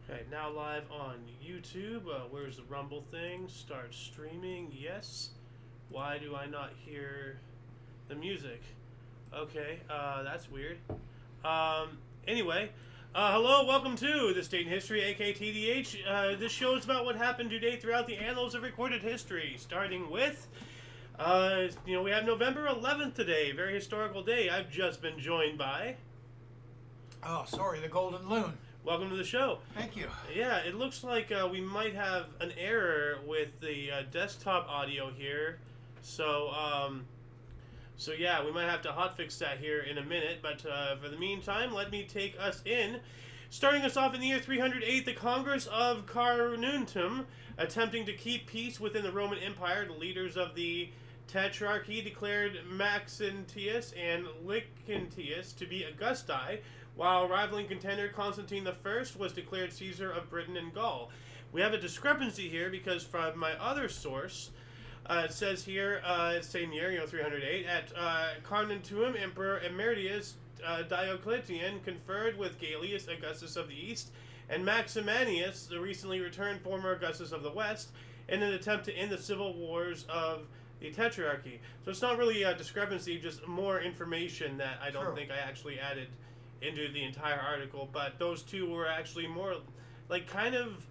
Okay, now live on YouTube. Where's the Rumble thing? Start streaming. Yes. Why do I not hear the music? Okay, that's weird. Anyway, hello, welcome to This Date in History, aka TDH. This show is about what happened today throughout the annals of recorded history, starting with, we have November 11th today, very historical day. I've just been joined by... Oh, sorry, the Golden Loon. Welcome to the show. Thank you. Yeah, it looks like we might have an error with the desktop audio here. So yeah, we might have to hotfix that here in a minute. But for the meantime, let me take us in. Starting us off in the year 308, the Congress of Carnuntum, attempting to keep peace within the Roman Empire, the leaders of the Tetrarchy declared Maxentius and Licentius to be Augusti, while rivaling contender Constantine I was declared Caesar of Britain and Gaul. We have a discrepancy here because from my other source, it says here, same year, 308, at Carnuntum, Emperor Emeritus Diocletian conferred with Gaius Augustus of the East and Maximianus, the recently returned former Augustus of the West, in an attempt to end the civil wars of the Tetrarchy. So it's not really a discrepancy, just more information that I don't think I actually added into the entire article, but those two were actually more like kind of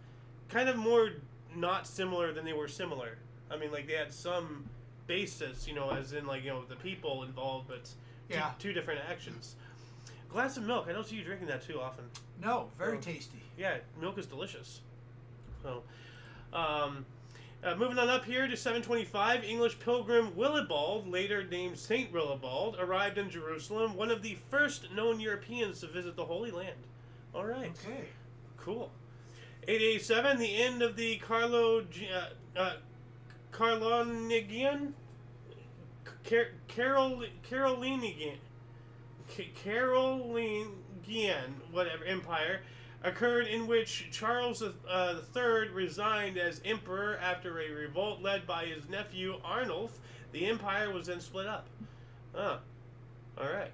more not similar than they were similar. I mean, like they had some basis, as in the people involved, but two different actions. Glass of milk. I don't see you drinking that too often. No, very tasty. Yeah, milk is delicious. So, moving on up here to 725, English pilgrim Willibald, later named Saint Willibald, arrived in Jerusalem, one of the first known Europeans to visit the Holy Land. All right. Okay. Cool. 887, the end of the Carolingian Empire occurred, in which Charles III resigned as emperor after a revolt led by his nephew Arnulf. The empire was then split up. All right.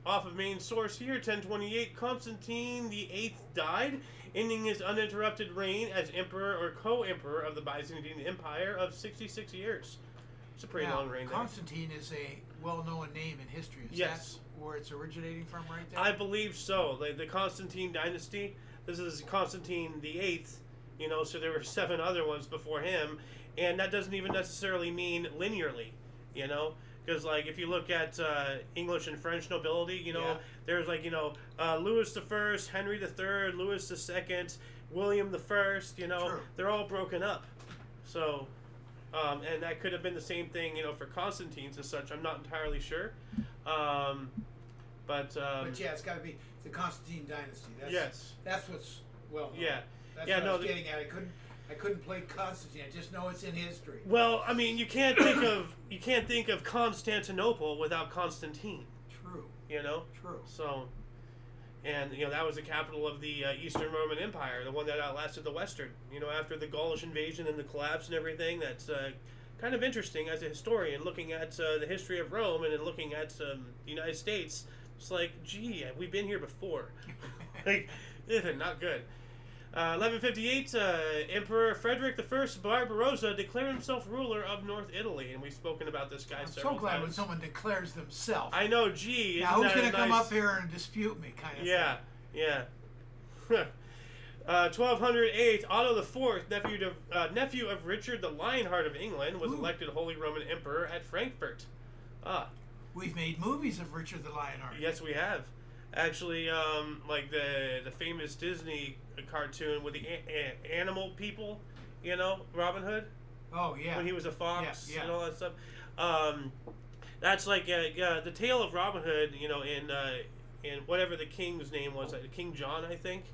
Off of main source here, 1028, Constantine VIII died, ending his uninterrupted reign as emperor or co-emperor of the Byzantine Empire of 66 years. It's a pretty long reign. Constantine is a well-known name in history. Is that where it's originating from, right there? I believe so. Like the Constantine dynasty. This is Constantine VIII. So there were 7 other ones before him, and that doesn't even necessarily mean linearly. Because if you look at English and French nobility, there's Louis the First, Henry the Third, Louis the Second, William the First. True. They're all broken up. So. And that could have been the same thing, for Constantine's and such. I'm not entirely sure. But yeah, it's got to be the Constantine dynasty. That's what's well known. Yeah. That's what I was getting at. I couldn't play Constantine. I just know it's in history. Well, I mean, you can't think of Constantinople without Constantine. True. True. So, and that was the capital of the Eastern Roman Empire, the one that outlasted the Western. After the Gaulish invasion and the collapse and everything. That's kind of interesting as a historian, looking at the history of Rome and then looking at the United States. It's like, gee, we've been here before. Not good. 1158, Emperor Frederick I Barbarossa declared himself ruler of North Italy, and we've spoken about this guy several times. I'm so glad when someone declares themselves. I know, gee. Now, who's going to come up here and dispute me, kind of thing? Yeah. 1208, Otto IV, nephew of Richard the Lionheart of England, was elected Holy Roman Emperor at Frankfurt. We've made movies of Richard the Lionheart. Yes, we have. Actually, like the famous Disney cartoon with the animal people, Robin Hood. Oh yeah. When he was a fox and all that stuff. That's like the tale of Robin Hood. In whatever the king's name was, King John, I think.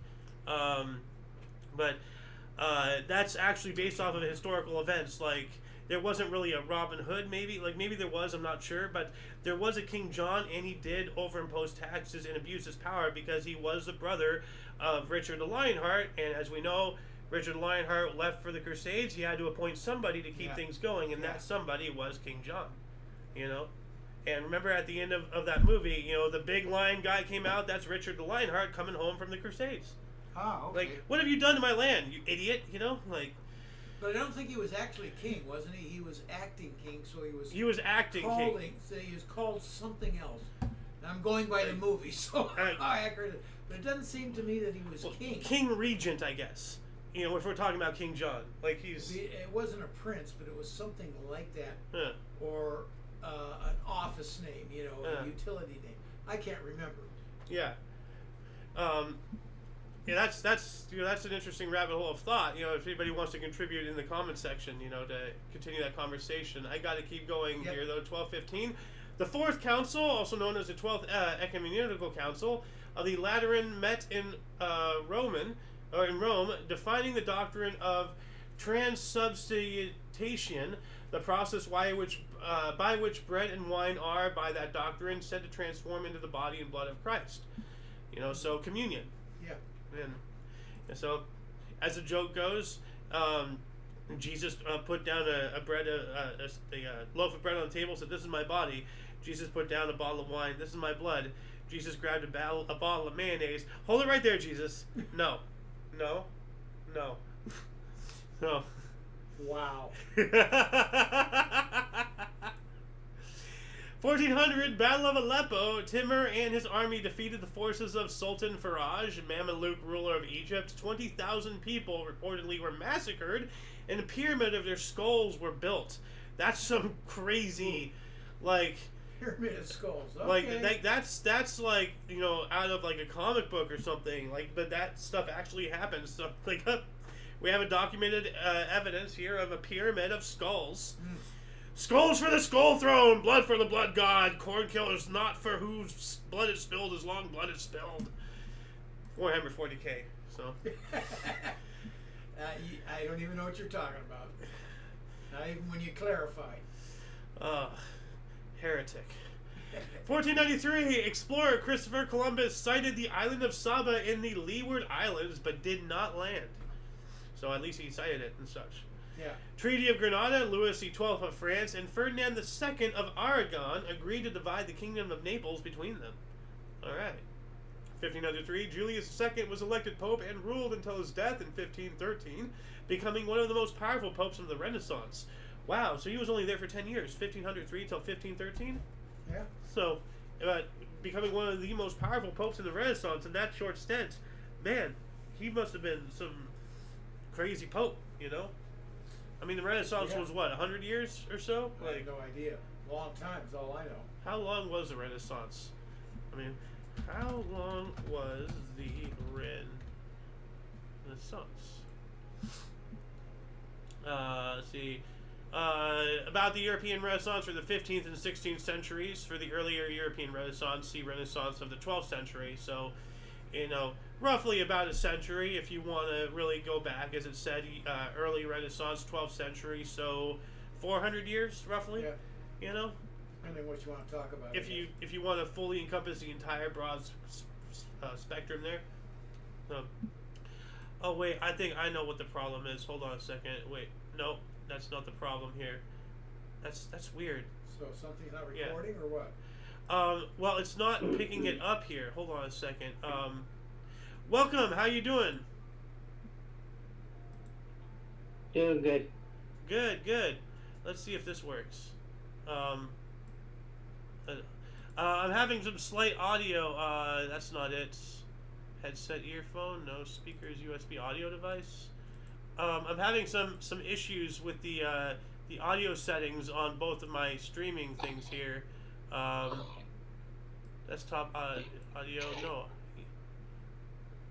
But that's actually based off of historical events. Like there wasn't really a Robin Hood, maybe there was, I'm not sure, but there was a King John, and he did overimpose taxes and abuse his power because he was the brother of Richard the Lionheart, and as we know, Richard the Lionheart left for the Crusades. He had to appoint somebody to keep things going, and that somebody was King John. And remember at the end of that movie, the big lion guy came out, that's Richard the Lionheart coming home from the Crusades. Ah, okay. Like, what have you done to my land, you idiot? You know, like. But I don't think he was actually king, wasn't he? He was acting king, so he was. He was acting king. So he was called something else. And I'm going by the movie, so I accurate it. But it doesn't seem to me that he was king. King Regent, I guess. You know, if we're talking about King John, like he's. It wasn't a prince, but it was something like that, Yeah. or an office name, you know, a utility name. I can't remember. Yeah. Yeah, that's an interesting rabbit hole of thought. You know, if anybody wants to contribute in the comment section, you know, to continue that conversation, I got to keep going here though. 1215, the Fourth Council, also known as the 12th Ecumenical Council of the Lateran, met in Rome, defining the doctrine of transubstantiation, the process by which bread and wine are, by that doctrine, said to transform into the body and blood of Christ. You know, so communion. Yeah. And so, as the joke goes, Jesus put down a loaf of bread on the table, said, "This is my body." Jesus put down a bottle of wine. "This is my blood." Jesus grabbed a bottle of mayonnaise. "Hold it right there, Jesus." No. No. No. No. Wow. 1400, Battle of Aleppo. Timur and his army defeated the forces of Sultan Faraj, Mameluke ruler of Egypt. 20,000 people reportedly were massacred, and a pyramid of their skulls were built. That's some crazy, like... Pyramid of skulls. Okay. Like that's like, you know, out of like a comic book or something. Like, but that stuff actually happens. So like, we have a documented evidence here of a pyramid of skulls. Skulls for the skull throne, blood for the blood god, corn killers not for whose blood is spilled as long blood is spilled. 440k. So. I don't even know what you're talking about. Not even when you clarify. Heretic. 1493, explorer Christopher Columbus sighted the island of Saba in the Leeward Islands, but did not land. So at least he sighted it and such. Yeah. Treaty of Granada, Louis XII of France and Ferdinand II of Aragon agreed to divide the kingdom of Naples between them. All right. 1503, Julius II was elected pope and ruled until his death in 1513, becoming one of the most powerful popes of the Renaissance. Wow, so he was only there for 10 years, 1503 till 1513? Yeah. So, becoming one of the most powerful popes in the Renaissance in that short stint. Man, he must have been some crazy pope, you know? I mean, the Renaissance was what, 100 years or so? I have no idea. Long time is all I know. How long was the Renaissance? I mean, how long was the Renaissance? Let's see. About the European Renaissance for the 15th and 16th centuries. For the earlier European Renaissance, see Renaissance of the 12th century. So, you know, roughly about a century if you want to really go back. As it said, early Renaissance, 12th century. So, 400 years, roughly. Yeah. You know? Depending what you want to talk about. If you want to fully encompass the entire broad spectrum there. So, oh, wait. I think I know what the problem is. Hold on a second. Wait. Nope. That's not the problem here. That's weird. So something's not recording or what? Well, it's not picking it up here. Hold on a second. Welcome. How you doing? Doing good. Good. Let's see if this works. I'm having some slight audio. That's not it. Headset, earphone, no speakers, USB audio device. I'm having some issues with the audio settings on both of my streaming things here. Desktop audio, no.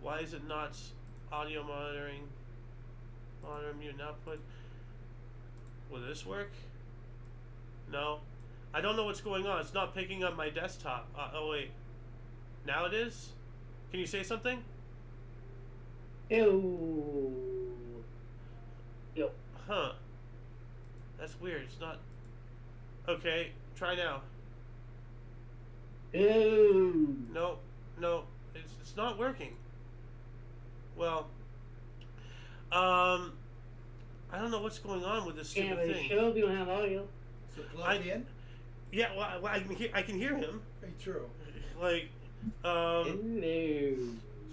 Why is it not audio monitoring? Monitor mute and output. Will this work? No. I don't know what's going on. It's not picking up my desktop. Oh wait. Now it is? Can you say something? Ew. Yep. Huh. That's weird. It's not... Okay, try now. Ew. No. It's not working. Well, I don't know what's going on with this stupid thing. Show if you don't have audio. So plug in? Yeah, well, I can hear him. Very true. Like, No. So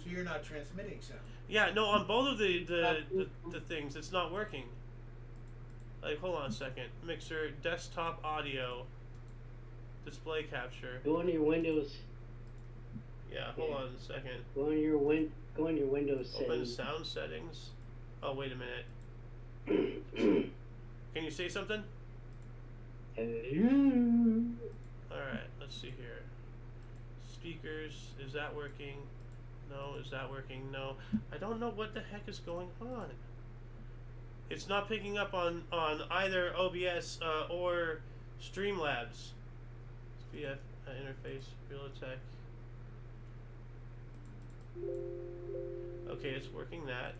So you're not transmitting sound. Yeah, no, on both of the things, it's not working. Like, hold on a second. Mixer, desktop audio, display capture. Go on your Windows. Yeah, hold on a second. Go on your Windows Open settings. sound settings. Oh, wait a minute. Can you say something? Alright, let's see here. Speakers, is that working? No, is that working? No. I don't know what the heck is going on. It's not picking up on either OBS or Streamlabs. VF interface, Realtek. Okay, it's working that.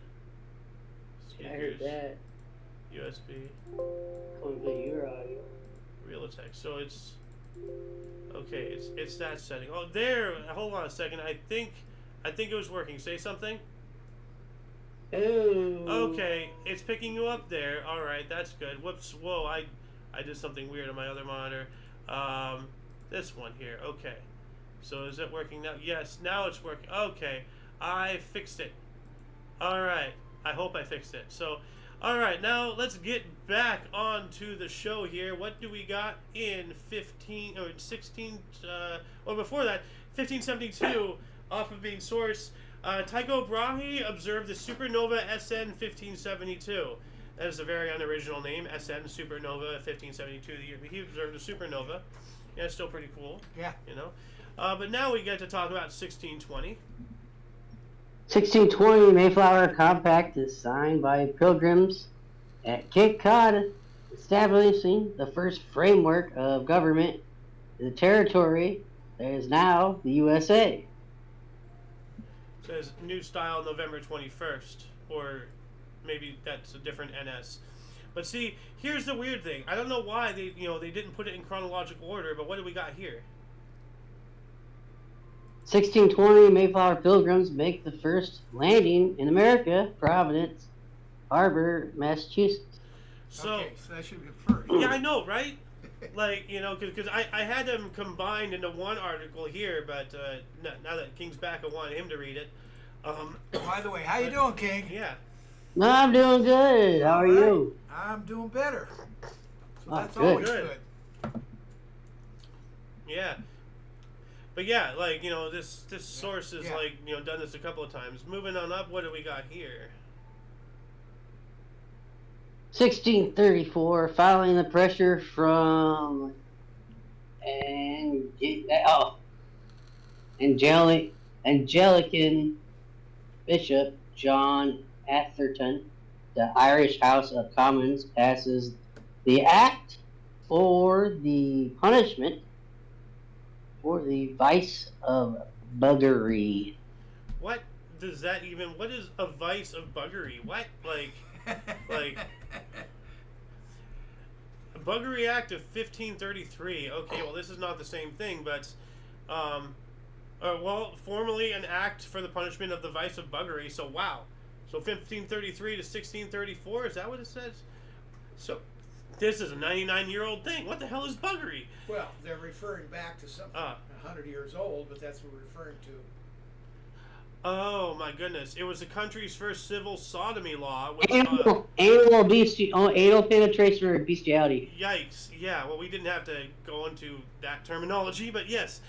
I heard Speakers, that. USB, Complete your audio. Realtek. So it's okay. It's that setting. Oh, there. Hold on a second. I think it was working. Say something. Oh. Okay, it's picking you up there. All right, that's good. Whoops. Whoa, I did something weird on my other monitor. This one here. Okay. So is it working now? Yes, now it's working. Okay, I fixed it. All right. I hope I fixed it. So, all right, now let's get back onto the show here. What do we got in 16? Well, before that, 1572, off of being source. Tycho Brahe observed the supernova SN 1572. That is a very unoriginal name, SN supernova 1572. The year he observed a supernova. Yeah, it's still pretty cool. Yeah. You know. But now we get to talk about 1620. 1620 Mayflower Compact is signed by pilgrims at Cape Cod, establishing the first framework of government in the territory that is now the USA. Says new style November 21st, or maybe that's a different NS. But see, here's the weird thing. I don't know why they didn't put it in chronological order, but what do we got here? 1620 Mayflower pilgrims make the first landing in America, Providence Harbor, Massachusetts. So, Okay, so that should be first. yeah, I know, right? Like, because I had them combined into one article here, but now that King's back, I wanted him to read it. By the way, how you doing, King? Yeah. No, I'm doing good. How are All right. you? I'm doing better. So Oh, that's good. always Good. good. Yeah. But yeah, like, this source is Yeah. done this a couple of times. Moving on up, what do we got here? 1634, following the pressure from Anglican Bishop John Atherton, the Irish House of Commons passes the Act for the punishment for the vice of buggery. What does that even? What is a vice of buggery? What like a Buggery Act of 1533? Okay, well this is not the same thing, but formerly an act for the punishment of the vice of buggery. So wow, so 1533 to 1634. Is that what it says? So this is a 99-year-old thing. What the hell is buggery? Well, they're referring back to something 100 years old, but that's what we're referring to. Oh my goodness! It was the country's first civil sodomy law. Which, Anal penetration or bestiality. Yikes! Yeah, well, we didn't have to go into that terminology, but yes,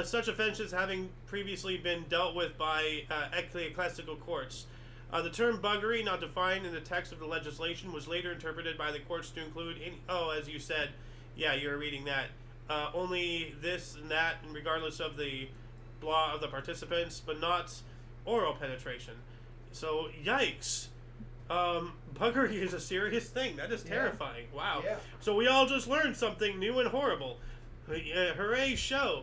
such offenses having previously been dealt with by ecclesiastical courts. The term buggery, not defined in the text of the legislation, was later interpreted by the courts to include as you said, yeah, you were reading that. Only this and that, and regardless of the blah of the participants, but not oral penetration. So, yikes. Buggery is a serious thing. That is terrifying. Wow. Yeah. So we all just learned something new and horrible. Hooray, show.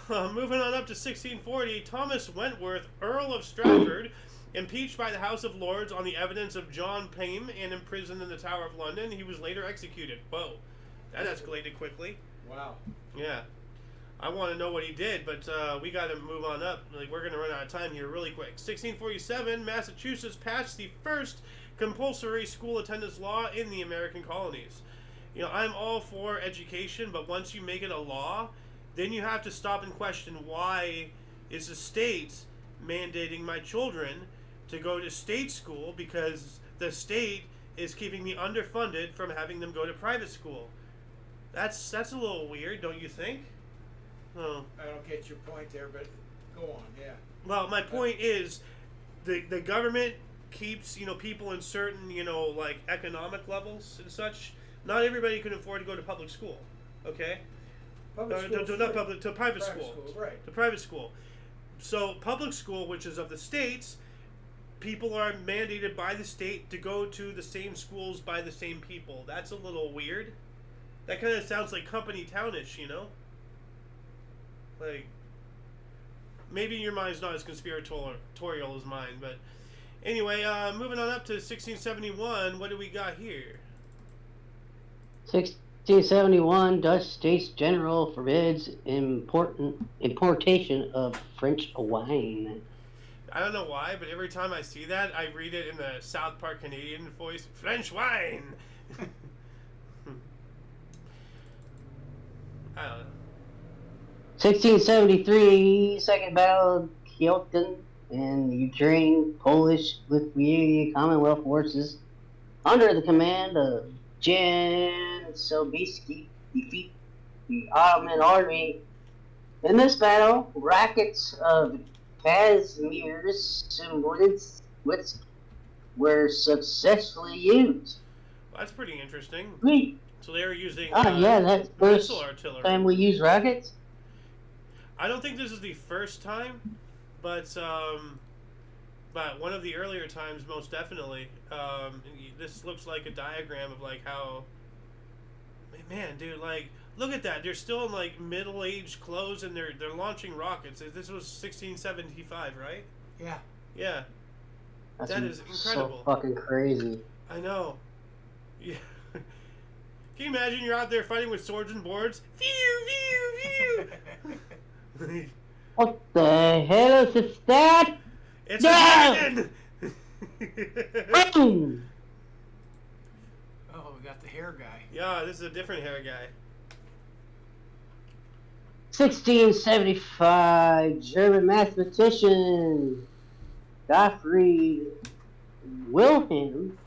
Moving on up to 1640, Thomas Wentworth, Earl of Stratford, impeached by the House of Lords on the evidence of John Pym and imprisoned in the Tower of London. He was later executed. Whoa. That escalated quickly. Wow. Yeah. I want to know what he did, but we got to move on up. Like, we're going to run out of time here really quick. 1647, Massachusetts passed the first compulsory school attendance law in the American colonies. I'm all for education, but once you make it a law, then you have to stop and question why is the state mandating my children to go to state school because the state is keeping me underfunded from having them go to private school. That's a little weird, don't you think? Oh. I don't get your point there, but go on, yeah. Well, my point is, the government keeps people in certain like economic levels and such. Not everybody can afford to go to public school. Okay. To private school. Right. To private school. So public school, which is of the states, people are mandated by the state to go to the same schools by the same people. That's a little weird. That kind of sounds like company townish, Like, maybe your mind's not as conspiratorial as mine, but anyway, moving on up to 1671. What do we got here? 1671, Dutch States General forbids importation of French wine. I don't know why, but every time I see that, I read it in the South Park Canadian voice. French wine! I don't know. 1673, Second Battle of Kiełton and Ukraine, Polish Lithuania Commonwealth forces under the command of Jan Sobieski defeat the Ottoman army. In this battle, rockets of Kazimier's symbols were successfully used. Well, that's pretty interesting. Sweet. So they were using that's first missile artillery. time we use rockets. I don't think this is the first time, but one of the earlier times, most definitely. This looks like a diagram of like how, man, dude, like look at that. They're still in like middle-aged clothes and they're launching rockets. This was 1675, right? Yeah. Yeah. That's that is incredible. So fucking crazy. I know. Yeah. Can you imagine you're out there fighting with swords and boards? Phew, phew, phew. What the hell is that? It's a dragon! Boom! Oh, we got the hair guy. Yeah, this is a different hair guy. 1675, German mathematician Gottfried Wilhelm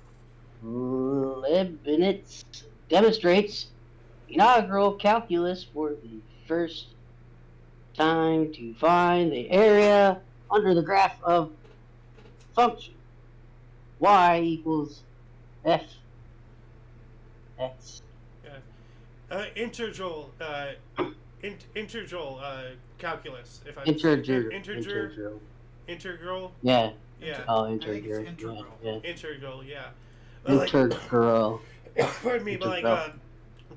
Leibniz demonstrates inaugural calculus for the first time to find the area under the graph of function y equals f x. Integral calculus. If I'm integral. Yeah. Yeah. Oh, I think it's integral. Yeah. Integral. Yeah. Integral. Pardon me, but like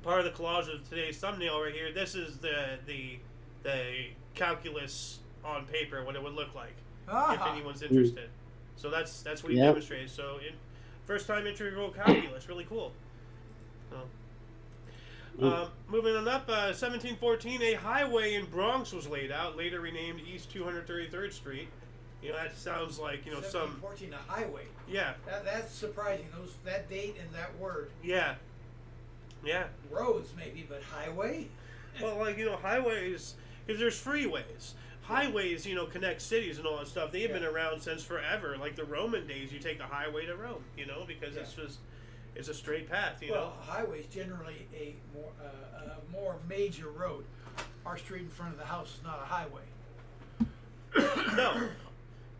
part of the collage of today's thumbnail right here. This is the calculus on paper, what it would look like if anyone's interested. So that's what he demonstrated. So first time integral calculus, really cool. So, moving on up, 1714, a highway in Bronx was laid out, later renamed East 233rd Street. That sounds like, some... 1714, a highway. Yeah. That's surprising, that date and that word. Yeah. Yeah. Roads, maybe, but highway? Well, like, highways, because there's freeways. Highways, connect cities and all that stuff. They've been around since forever. Like the Roman days, you take the highway to Rome, because it's a straight path, Well, a highway is generally a more major road. Our street in front of the house is not a highway.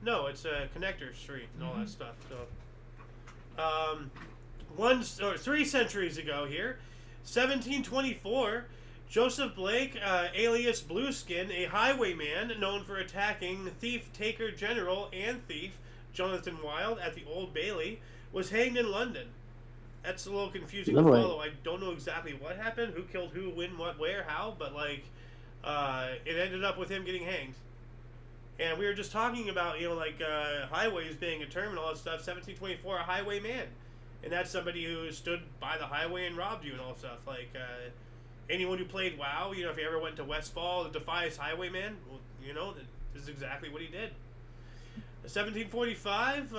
No, it's a connector street and all that stuff. So, 3 centuries ago here, 1724, Joseph Blake, alias Blueskin, a highwayman known for attacking thief-taker general and thief Jonathan Wild at the Old Bailey, was hanged in London. That's a little confusing to follow. I don't know exactly what happened, who killed who, when, what, where, how, but it ended up with him getting hanged. And we were just talking about, highways being a term and all that stuff. 1724, a highwayman. And that's somebody who stood by the highway and robbed you and all that stuff. Anyone who played WoW, if you ever went to Westfall, the Defias Highwayman, well, this is exactly what he did. 1745,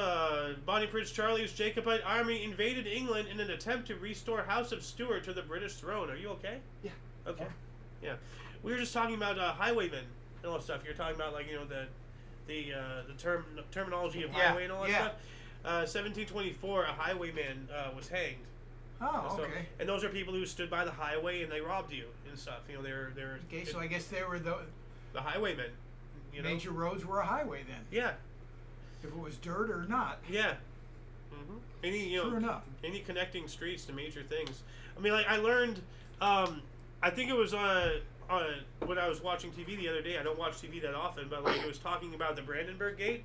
Bonnie Prince Charlie's Jacobite army invaded England in an attempt to restore House of Stuart to the British throne. Are you okay? Yeah. Okay. Yeah. We were just talking about highwaymen and all that stuff. You're talking about, terminology of Yeah, highway and all that yeah. stuff. 1724, a highwayman was hanged. Oh, So, okay. and those are people who stood by the highway and they robbed you and stuff. You know, they're Okay, so I guess they were the highwaymen. You know? major roads were a highway then. Yeah, If it was dirt or not. yeah. Mm-hmm. Any True enough. any connecting streets to major things. I mean, like I learned. I think it was when I was watching TV the other day. I don't watch TV that often, but like it was talking about the Brandenburg Gate,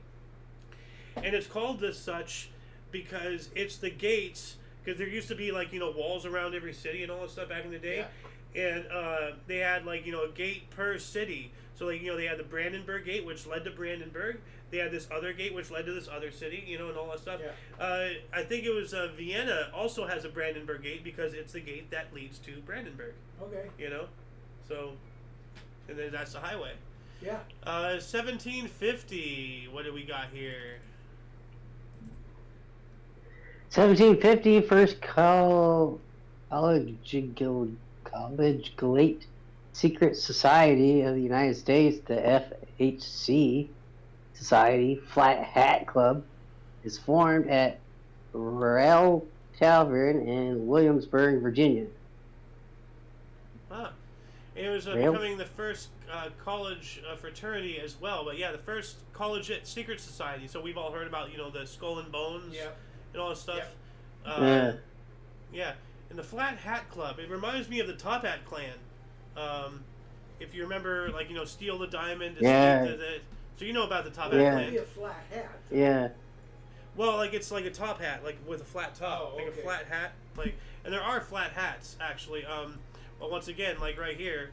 and it's called as such because it's the gates. Because there used to be like walls around every city and all that stuff back in the day, and they had like a gate per city. So like they had the Brandenburg Gate, which led to Brandenburg. They had this other gate, which led to this other city, and all that stuff. Yeah. I think it was Vienna also has a Brandenburg Gate because it's the gate that leads to Brandenburg. Okay. So, and then that's the highway. Yeah. 1750. What do we got here? 1750, first collegiate secret society of the United States, the FHC Society Flat Hat Club, is formed at Rail Tavern in Williamsburg, Virginia. Huh. It was becoming the first college fraternity as well. But yeah, the first college secret society. So we've all heard about the Skull and Bones. Yeah. And all that stuff. Yeah. Yeah. And the Flat Hat Club. It reminds me of the Top Hat Clan. If you remember, like, Steal the Diamond. Yeah. So you know about the Top Hat Yeah. Clan. Maybe a flat hat. Yeah. Well, like, it's like a top hat, like, with a flat top. Oh, Like a okay. flat hat. Like, and there are flat hats, actually. Well, once again, like right here,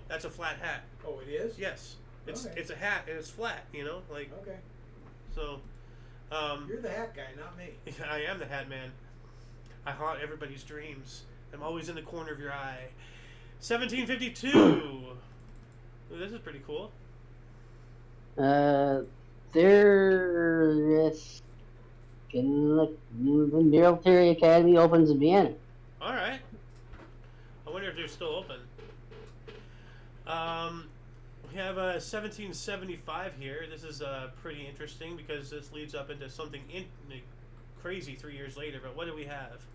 that's a flat hat. Oh, it is? Yes. It's Okay. it's a hat and it's flat, like, Okay. so... You're the hat guy, not me. I am the Hat Man. I haunt everybody's dreams. I'm always in the corner of your eye. 1752. Ooh, this is pretty cool. There is the military academy opens in Vienna. All right. I wonder if they're still open. We have 1775 here. This is pretty interesting because this leads up into something crazy 3 years later. But what do we have?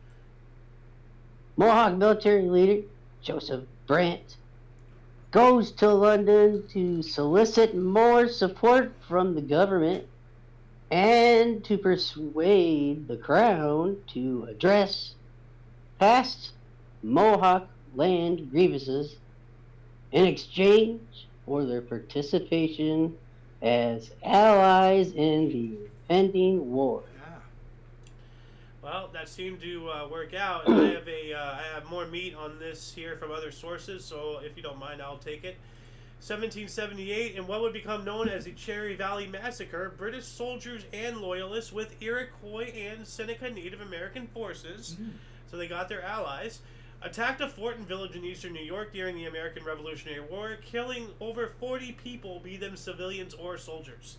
Mohawk military leader Joseph Brant goes to London to solicit more support from the government and to persuade the crown to address past Mohawk land grievances in exchange for their participation as allies in the impending war. Yeah. Well, that seemed to work out. And I have more meat on this here from other sources, so if you don't mind, I'll take it. 1778, in what would become known as the Cherry Valley Massacre, British soldiers and loyalists with Iroquois and Seneca Native American forces, so they got their allies, attacked a fort and village in eastern New York during the American Revolutionary War, killing over 40 people, be them civilians or soldiers.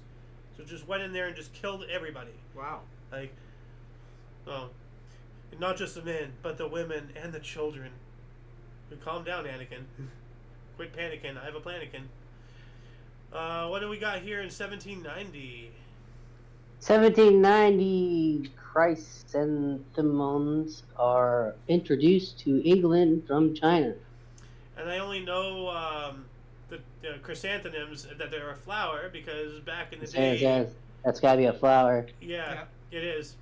So just went in there and just killed everybody. Wow. Like, oh, not just the men, but the women and the children. Calm down, Anakin. Quit panicking. I have a planikin. What do we got here in 1790? 1790, chrysanthemums are introduced to England from China. And I only know the chrysanthemums, that they're a flower, because back in the day... That's got to be a flower. Yeah, it is.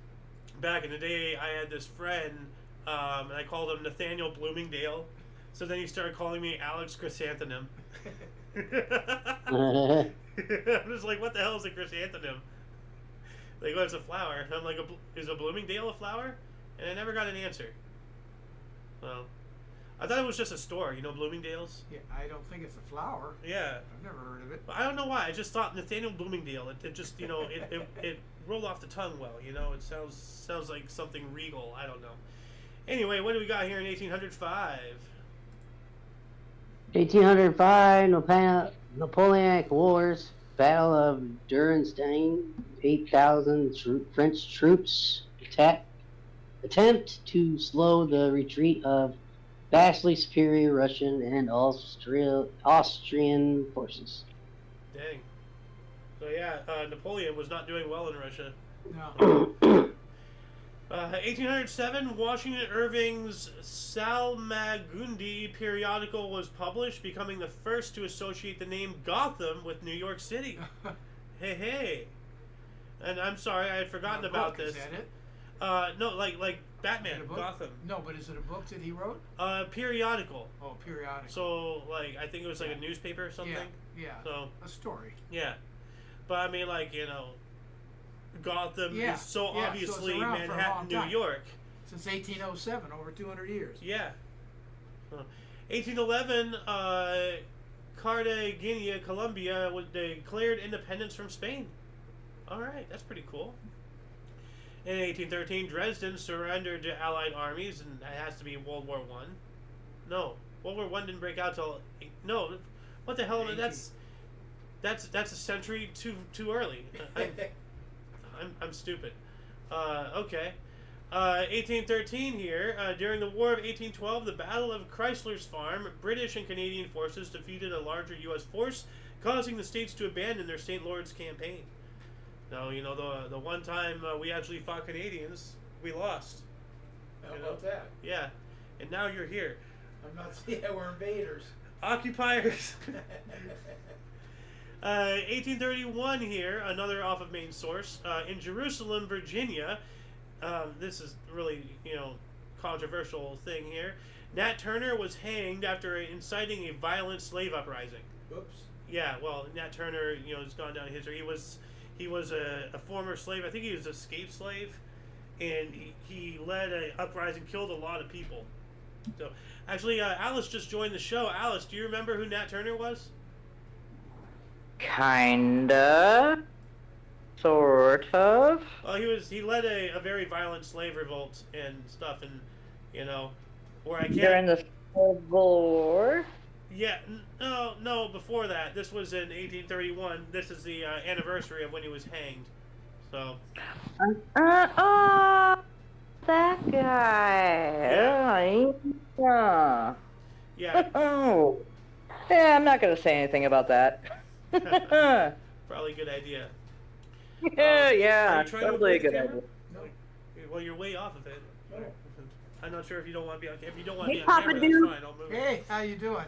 Back in the day, I had this friend, and I called him Nathaniel Bloomingdale. So then he started calling me Alex Chrysanthemum. I'm just like, what the hell is a chrysanthemum? Like, well, it's a flower. And I'm like, is a Bloomingdale a flower? And I never got an answer. Well, I thought it was just a store, Bloomingdale's. Yeah, I don't think it's a flower. Yeah. I've never heard of it. But I don't know why. I just thought Nathaniel Bloomingdale. It just, it rolled off the tongue well. It sounds like something regal. I don't know. Anyway, what do we got here in 1805? 1805, Napoleonic Wars, Battle of Durenstein, 8,000 French troops attempt to slow the retreat of vastly superior Russian and Austrian forces. Dang. So yeah, Napoleon was not doing well in Russia. No. 1807, Washington Irving's Salmagundi periodical was published, becoming the first to associate the name Gotham with New York City. Hey. And I'm sorry, I had forgotten about this. Is that it? No, like Batman, Gotham. No, but is it a book that he wrote? Periodical. Oh, periodical. So, like, I think it was like a newspaper or something. Yeah. So a story. Yeah. But I mean, like, you know, Gotham is so obviously so Manhattan, New York. Since 1807, over 200 years. Yeah. 1811, Cartagena, Colombia, declared independence from Spain. All right, that's pretty cool. In 1813, Dresden surrendered to Allied armies, and that has to be World War I. No, World War I didn't break out till no. What the hell? That's a century too early. I'm stupid. Okay. 1813 here. During the War of 1812, the Battle of Chrysler's Farm, British and Canadian forces defeated a larger U.S. force, causing the states to abandon their St. Lawrence campaign. Now, you know, the one time we actually fought Canadians, we lost. How about that? Yeah. And now you're here. I'm not saying we're invaders. Occupiers. 1831 here, another off of main source. In Jerusalem, Virginia, this is really, you know, controversial thing here. Nat Turner was hanged after inciting a violent slave uprising. Whoops. Yeah, well, Nat Turner, you know, has gone down in history. He was a former slave. I think he was an escaped slave, and he led an uprising, killed a lot of people. So, actually, Alice just joined the show. Alice, do you remember who Nat Turner was? Kinda. Sort of. Well, he led a very violent slave revolt and stuff, and, you know, where I can't... During the Civil War? Yeah, no, before that. This was in 1831. This is the anniversary of when he was hanged. So... that guy. Yeah. Yeah. Oh. Yeah, I'm not going to say anything about that. Probably a good idea. Yeah, probably a good idea. No. Well, you're way off of it. No. I'm not sure if you don't want to be on. If you don't want to Hey, be on Papa camera, Dude. that's fine. I'll move. Hey, how you doing?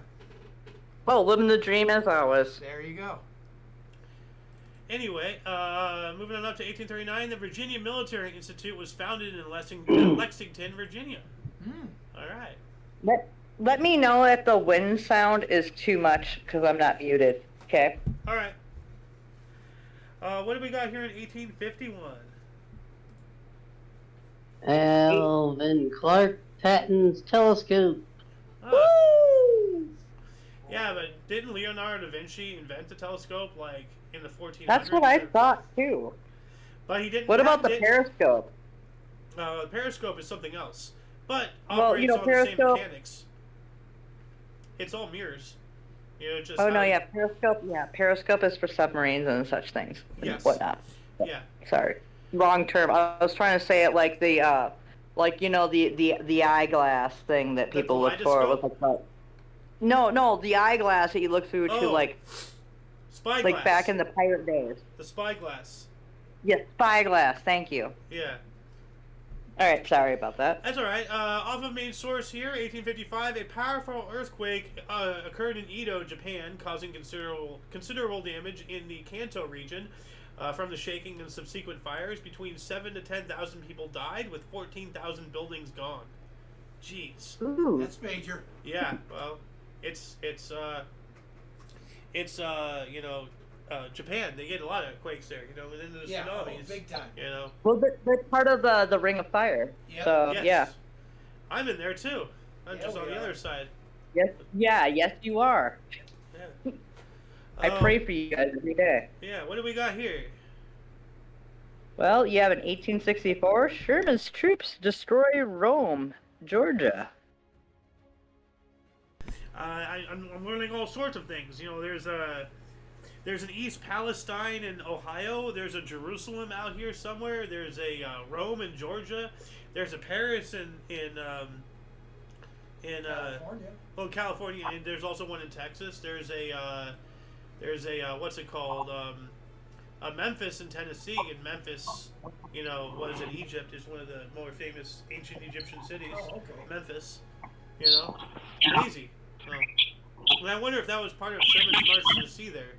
Well, living the dream as always. There you go. Anyway, moving on up to 1839, the Virginia Military Institute was founded in Lexington, Virginia. All right. Let me know if the wind sound is too much, because I'm not muted. Okay? All right. What do we got here in 1851? Alvin Clark patents telescope. Woo! Yeah, but didn't Leonardo da Vinci invent the telescope, like, in the 1400s? That's what I thought, too. But he didn't. What about the periscope? The periscope is something else, but Well, operates you know, on the same periscope- mechanics. It's all mirrors. You know, just Oh, no, how- yeah, periscope. Yeah, periscope is for submarines and such things. And Yes. whatnot. Yeah. Sorry. Wrong term. I was trying to say it like the, like, you know, the eyeglass thing that people look for with the No, the eyeglass that you look through to, like, spyglass. like back in the pirate days. The spyglass. Yes, spyglass. Thank you. Yeah. All right, sorry about that. That's all right. Off of main source here, 1855, a powerful earthquake occurred in Edo, Japan, causing considerable damage in the Kanto region from the shaking and subsequent fires. Between 7,000 to 10,000 people died, with 14,000 buildings gone. Jeez. Ooh. That's major. Yeah. Well, it's you know, Japan. They get a lot of quakes there. You know, and then the tsunamis. Big time. You know. Well, they're part of the Ring of Fire. Yep. So Yes. yeah. I'm in there too. I'm Yeah, just on we the are. other side. Yes, you are. Yeah. I pray for you guys every day. Yeah. What do we got here? Well, you have in 1864, Sherman's troops destroy Rome, Georgia. I'm learning all sorts of things. You know, there's an East Palestine in Ohio. There's a Jerusalem out here somewhere. There's a Rome in Georgia. There's a Paris in California. California, and there's also one in Texas. There's a what's it called? Memphis in Tennessee, and Memphis, was in Egypt. Is one of the more famous ancient Egyptian cities. Oh, okay. Memphis, crazy. And I wonder if that was part of Sherman's March to the Sea there.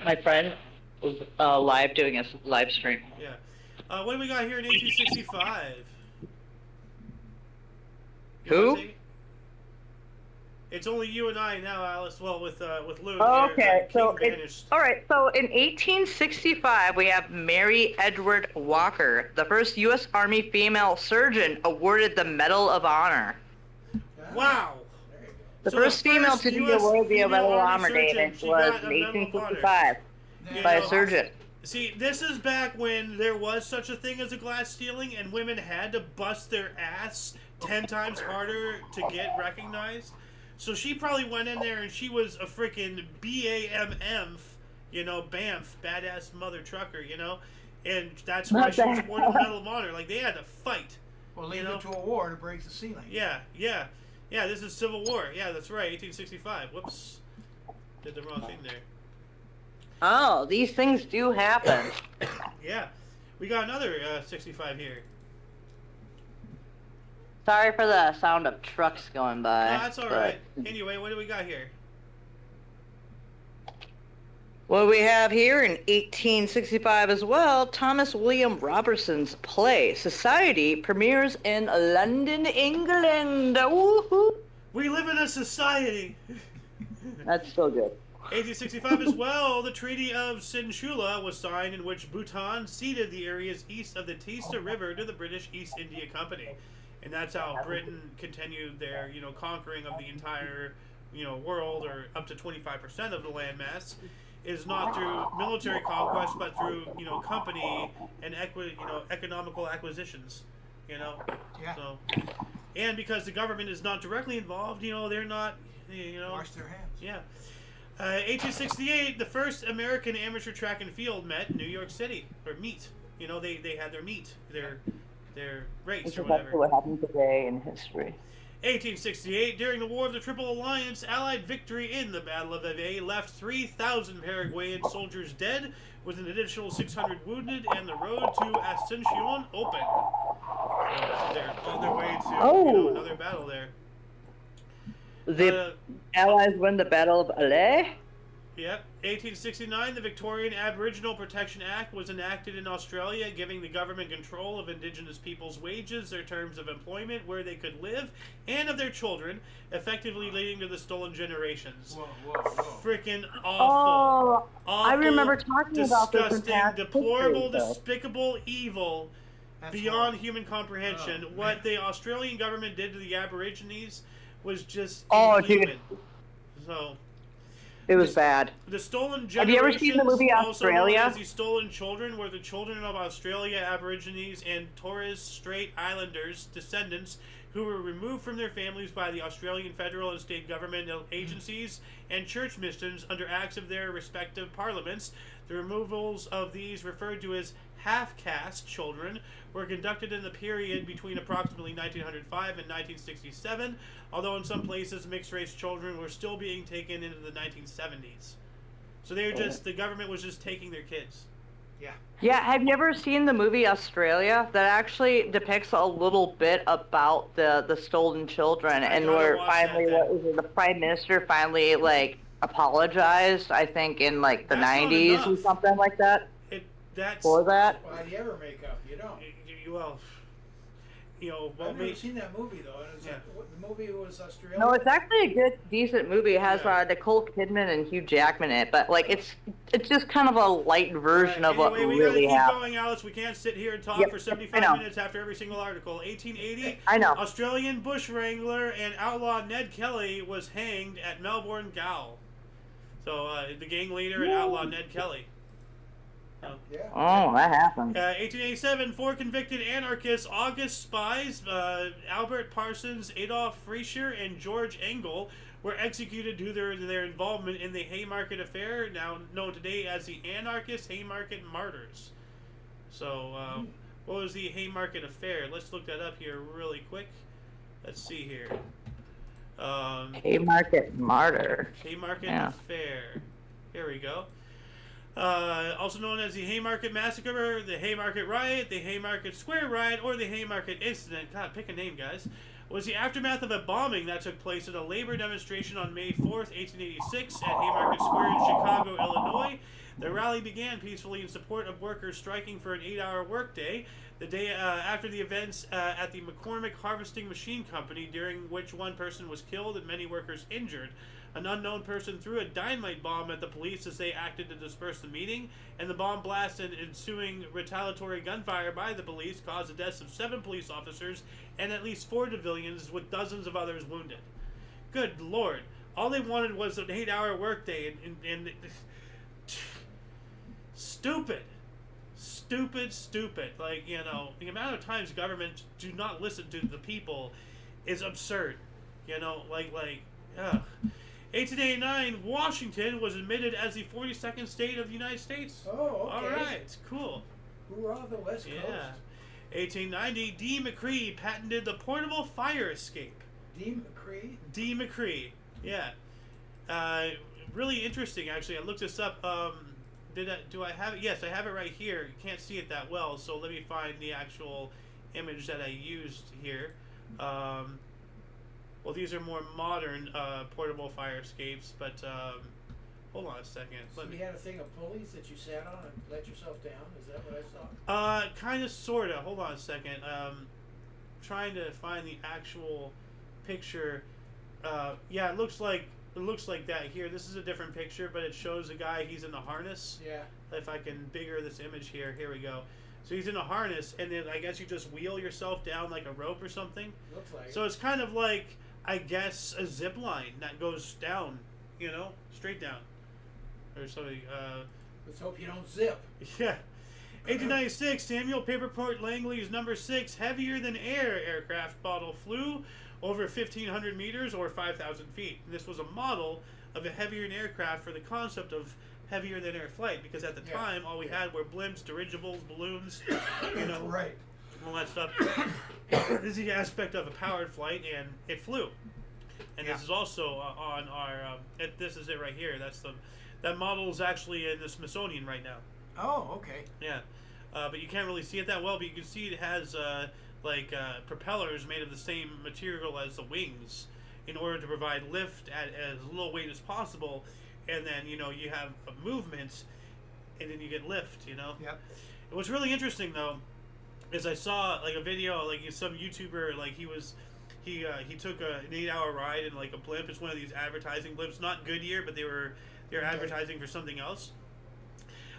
My friend was live doing a live stream. Yeah. What do we got here in 1865? Who? It's only you and I now, Alice. Well, with Lou. Oh, okay. So vanished. all right. So in 1865, we have Mary Edward Walker, the first U.S. Army female surgeon, awarded the Medal of Honor. Wow. The first female to be awarded the Medal of Honor, David, was in 1865 by a surgeon. See, this is back when there was such a thing as a glass ceiling, and women had to bust their ass 10 times harder to get recognized. So she probably went in there and she was a freaking BAMF, BAMF, badass mother trucker, and that's why she was awarded the Medal of Honor. Like, they had to fight. Well, leave it to a war to break the ceiling. Yeah, this is Civil War. Yeah, that's right, 1865. Whoops. Did the wrong thing there. Oh, these things do happen. Yeah. We got another 65 here. Sorry for the sound of trucks going by. No, that's all right. Anyway, what do we got here? What we have here in 1865 as well, Thomas William Robertson's play Society premieres in London, England. Woohoo! We live in a society. That's still good. 1865 as well, the Treaty of Sinchula was signed, in which Bhutan ceded the areas east of the Teesta River to the British East India Company. And that's how Britain continued their, conquering of the entire, world, or up to 25% of the landmass, is not through military conquest, but through, company and economical acquisitions, Yeah. So, and because the government is not directly involved, they're not, Wash their hands. Yeah. 1868, the first American amateur track and field met in New York City, or meet. They had their meet, their race or whatever. What happened today in history. 1868, during the War of the Triple Alliance, Allied victory in the Battle of Vevey left 3,000 Paraguayan soldiers dead, with an additional 600 wounded, and the road to Asuncion open. So they're on their way to another battle there. The Allies win the Battle of Alais? Yep. 1869, the Victorian Aboriginal Protection Act was enacted in Australia, giving the government control of Indigenous people's wages, their terms of employment, where they could live, and of their children, effectively leading to the stolen generations. Whoa. Freaking awful. Oh, I remember talking about this. Disgusting, deplorable, despicable evil beyond human comprehension. What the Australian government did to the Aborigines was just inhuman. Dude. So... It was bad. The stolen generations, have you ever seen the movie Australia? Also known as the stolen children, were the children of Australia Aborigines and Torres Strait Islanders descendants who were removed from their families by the Australian federal and state government agencies and church missions under acts of their respective parliaments. The removals of these, referred to as half-caste children, were conducted in the period between approximately 1905 and 1967, although in some places mixed-race children were still being taken into the 1970s. So they were the government was just taking their kids. Yeah, have you ever seen the movie Australia? That actually depicts a little bit about the stolen children, and where finally, the Prime Minister finally, apologized, I think, in, the 90s or something like that. For that? Why do you ever make up? You don't. I've never seen that movie, though. The movie was Australia. No, it's actually a good, decent movie. It has Nicole Kidman and Hugh Jackman in it, but it's just kind of a light version of what we really have. Anyway, we gotta keep going, Alice. We can't sit here and talk for 75 minutes after every single article. 1880, I know. Australian bush wrangler and outlaw Ned Kelly was hanged at Melbourne Gaol. So the gang leader and outlaw Ned Kelly. Oh, that happened. 1887, 4 convicted anarchists, August Spies, Albert Parsons, Adolf Freischer, and George Engel, were executed due to their involvement in the Haymarket Affair, now known today as the Anarchist Haymarket Martyrs. So, what was the Haymarket Affair? Let's look that up here really quick. Let's see here. Haymarket Martyr. Haymarket Affair. Here we go. Also known as the Haymarket Massacre, the Haymarket Riot, the Haymarket Square Riot, or the Haymarket Incident. God, pick a name, guys. Was the aftermath of a bombing that took place at a labor demonstration on May 4th, 1886 at Haymarket Square in Chicago, Illinois. The rally began peacefully in support of workers striking for an 8-hour workday. The day after the events at the McCormick Harvesting Machine Company, during which one person was killed and many workers injured. An unknown person threw a dynamite bomb at the police as they acted to disperse the meeting, and the bomb blast and ensuing retaliatory gunfire by the police caused the deaths of 7 police officers and at least 4 civilians, with dozens of others wounded. Good Lord. All they wanted was an 8-hour workday, and stupid. Stupid. Like, you know, the amount of times governments do not listen to the people is absurd. You know, ugh. 1889, Washington was admitted as the 42nd state of the United States. Oh, okay. All right, cool. Hoorah, the West Coast. Yeah. 1890, D. McCree patented the portable fire escape. D. McCree? D. McCree, yeah. Really interesting, actually. I looked this up. Do I have it? Yes, I have it right here. You can't see it that well, so let me find the actual image that I used here. Well, these are more modern portable fire escapes, but hold on a second. So you had a thing of pulleys that you sat on and let yourself down? Is that what I saw? Kind of, sort of. Hold on a second. Trying to find the actual picture. Yeah, it looks like that here. This is a different picture, but it shows a guy. He's in the harness. Yeah. If I can bigger this image here. Here we go. So he's in a harness, and then I guess you just wheel yourself down like a rope or something. Looks like. So it's kind of like, I guess, a zip line that goes down, you know, straight down. Or something. Let's hope you don't zip. Yeah. 1896, Samuel Paperport Langley's number 6 heavier than air aircraft model flew over 1,500 meters or 5,000 feet. And this was a model of a heavier than aircraft for the concept of heavier than air flight, because at the time all we had were blimps, dirigibles, balloons, you know, right, all that stuff. This is the aspect of a powered flight, and it flew. And this is also on our. This is it right here. That model is actually in the Smithsonian right now. Oh, okay. Yeah, but you can't really see it that well. But you can see it has propellers made of the same material as the wings, in order to provide lift at as little weight as possible. And then, you know, you have a movement, and then you get lift, you know? Yep. What's really interesting, though, is I saw, like, a video, like, some YouTuber, like, he took an 8-hour ride in, like, a blimp. It's one of these advertising blimps. Not Goodyear, but they're advertising for something else.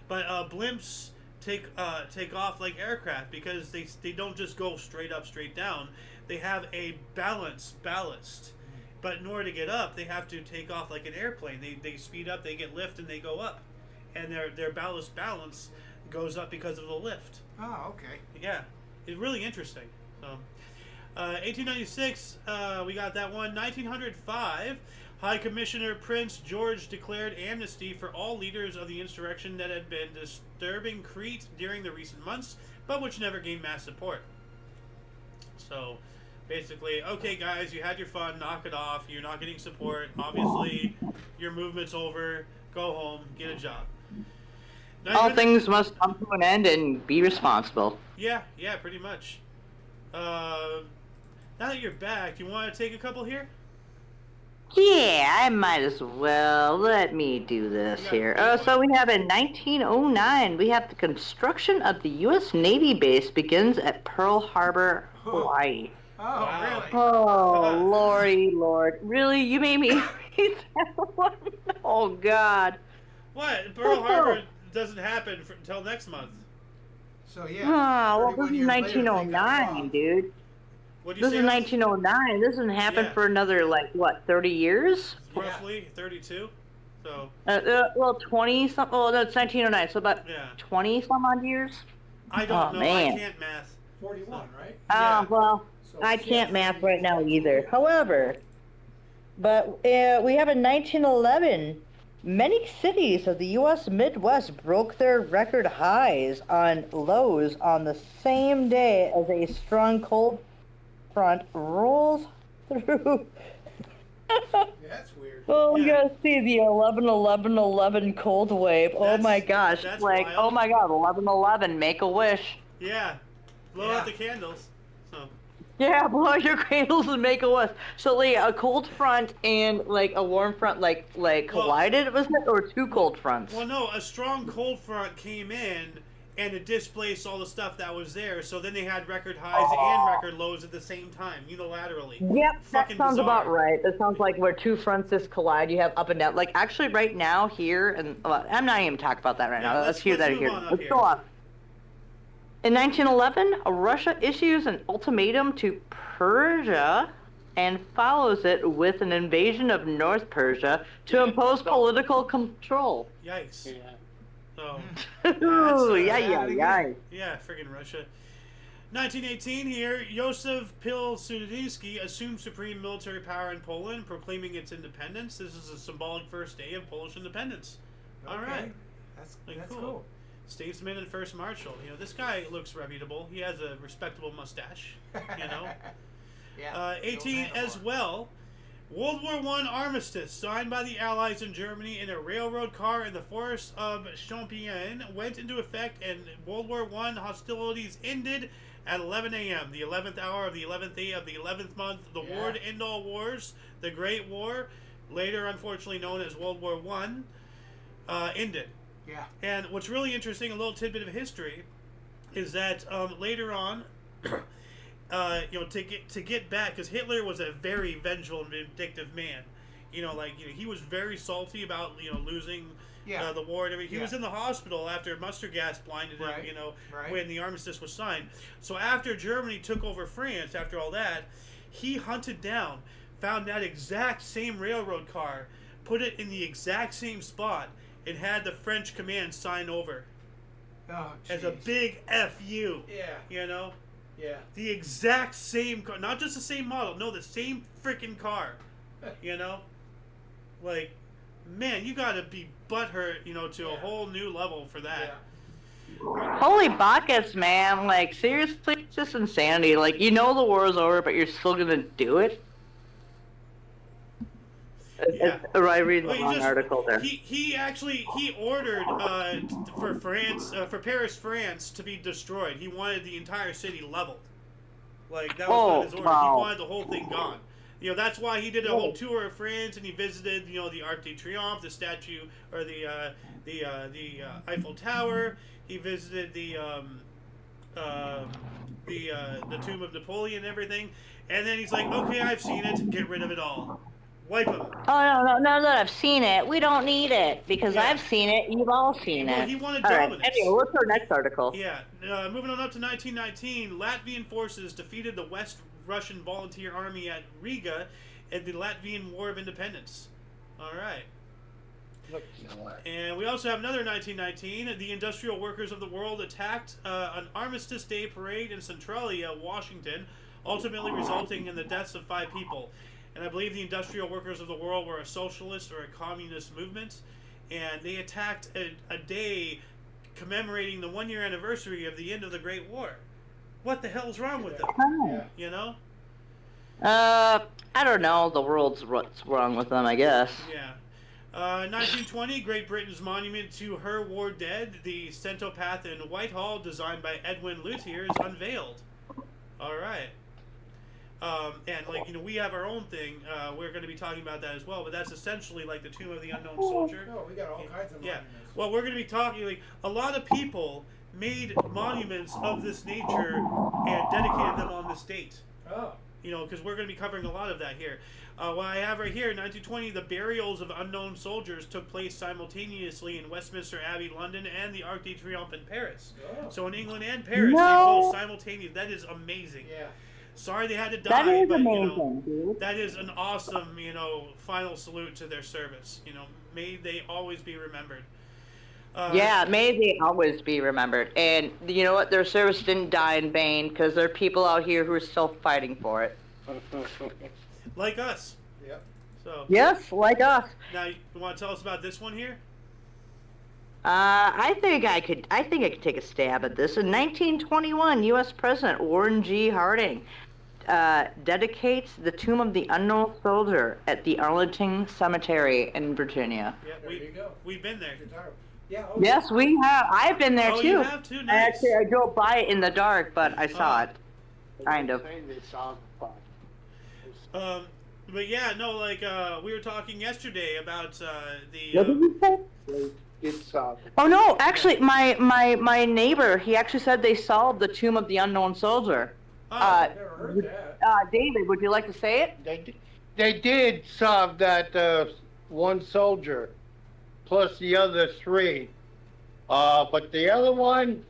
But blimps take off like aircraft, because they don't just go straight up, straight down. They have a ballast. But in order to get up, they have to take off like an airplane. They speed up, they get lift, and they go up. And their ballast balance goes up because of the lift. Oh, okay. Yeah. It's really interesting. So, 1896, we got that one. 1905, High Commissioner Prince George declared amnesty for all leaders of the insurrection that had been disturbing Crete during the recent months, but which never gained mass support. So, basically, okay, guys, you had your fun, knock it off. You're not getting support. Obviously, your movement's over. Go home, get a job. All things must come to an end and be responsible. Yeah, pretty much. Now that you're back, you want to take a couple here? Yeah, I might as well. Let me do this here. So we have in 1909, we have the construction of the U.S. Navy base begins at Pearl Harbor, Hawaii. Oh, wow. Really? Oh, lordy lord. Really? You made me read that one? Oh, God. What? Pearl Harbor doesn't happen until next month. So, yeah. Oh, well, this is 1909, dude. What'd you This say? is 1909. This doesn't happen for another, 30 years? Roughly 32. So. Well, 20-something. Oh, no, it's 1909. So about 20-some odd years? I don't know. Man. I can't math. 41, right? Oh, well, so I can't math right now either. However, but we have in 1911, many cities of the U.S. Midwest broke their record highs on lows on the same day as a strong cold front rolls through. That's weird. Oh, Yeah. you gotta see the 11-11-11 cold wave. Oh my gosh. That's Like, wild. oh my god, 11-11, make a wish. Yeah. Blow out the candles. So. Yeah, blow your candles and make a wish. So, like, a cold front and, like, a warm front, collided, was it? Or two cold fronts? Well, no, a strong cold front came in and it displaced all the stuff that was there. So then they had record highs and record lows at the same time, unilaterally. Yep, Fucking that sounds bizarre. about right. That sounds like where two fronts just collide, you have up and down. Like, actually, right now, here, and I'm not even talking about that right now. Let's hear that move here. on up Let's here. go off. In 1911, Russia issues an ultimatum to Persia and follows it with an invasion of North Persia to impose political control. Yikes. Yeah. So, Ooh, yeah, yeah. Friggin' Russia. 1918 here, Josef Pilsudski assumed supreme military power in Poland, proclaiming its independence. This is a symbolic first day of Polish independence. All right. That's cool. Statesman and first marshal. You know, this guy looks reputable. He has a respectable mustache. You know. Yeah. 18 as well. World War I armistice signed by the Allies in Germany in a railroad car in the forest of Champagne went into effect, and World War I hostilities ended at 11 a.m. The 11th hour of the 11th day of the 11th month. The war to end all wars, the Great War, later unfortunately known as World War I, ended. Yeah. And what's really interesting, a little tidbit of history, is that later on, to get back, because Hitler was a very vengeful and vindictive man. He was very salty about losing the war and everything. He was in the hospital after mustard gas blinded him. When the armistice was signed. So after Germany took over France, after all that, he hunted down, found that exact same railroad car, put it in the exact same spot, and had the French command sign over as a big F-U. Yeah. Yeah. The exact same car. Not just the same model. No, the same freaking car. Like, man, you gotta be butthurt, to a whole new level for that. Yeah. Holy buckets, man. Like, seriously, it's just insanity. Like, the war is over, but you're still gonna do it? Or I read the wrong article there. He ordered for France, for Paris, France, to be destroyed. He wanted the entire city leveled. Like, that was one of his orders. Wow. He wanted the whole thing gone. That's why he did a whole tour of France, and he visited, the Arc de Triomphe, the statue, or the Eiffel Tower. He visited the tomb of Napoleon and everything. And then he's like, okay, I've seen it. Get rid of it all. Wipe them. Oh, no, now that I've seen it, we don't need it. Because I've seen it, you've all seen it. He wanted all dominance. Right. Anyway, what's our next article? Yeah. Moving on up to 1919, Latvian forces defeated the West Russian Volunteer Army at Riga in the Latvian War of Independence. All right. And we also have another 1919. The Industrial Workers of the World attacked an Armistice Day parade in Centralia, Washington, ultimately resulting in the deaths of 5 people. And I believe the Industrial Workers of the World were a socialist or a communist movement, and they attacked a day commemorating the 1-year anniversary of the end of the Great War. What the hell's wrong with them? I don't know. The world's what's wrong with them, I guess. Yeah. 1920, Great Britain's monument to her war dead, the Centopath in Whitehall, designed by Edwin Lutyr, is unveiled. All right. And we have our own thing. We're going to be talking about that as well. But that's essentially like the Tomb of the Unknown Soldier. No, we got all kinds of monuments. Well, we're going to be talking. A lot of people made monuments of this nature and dedicated them on this date. Oh. Because we're going to be covering a lot of that here. What I have right here, 1920, the burials of unknown soldiers took place simultaneously in Westminster Abbey, London, and the Arc de Triomphe in Paris. Oh. So in England and Paris, they both simultaneously. That is amazing. Yeah. Sorry they had to die, that is but amazing, dude. that is an awesome, final salute to their service. May they always be remembered. Yeah, may they always be remembered. And you know what? Their service didn't die in vain because there are people out here who are still fighting for it. Like us. Yep. So. Yes, like us. Now, you want to tell us about this one here? I think I could take a stab at this. In 1921, U.S. President Warren G. Harding dedicates the tomb of the unknown soldier at the Arlington Cemetery in Virginia. Yeah, There you go. we've been there. Yeah. Yes, we have. I've been there Oh, too. you have too? Nice. Actually, I drove by it in the dark, but I saw it. Kind of. But yeah, no, like we were talking yesterday about the. What did you say? Oh no! Actually, my neighbor, he actually said they solved the tomb of the unknown soldier. I've never heard that. David, would you like to say it? They did solve that one soldier, plus the other three. But the other one,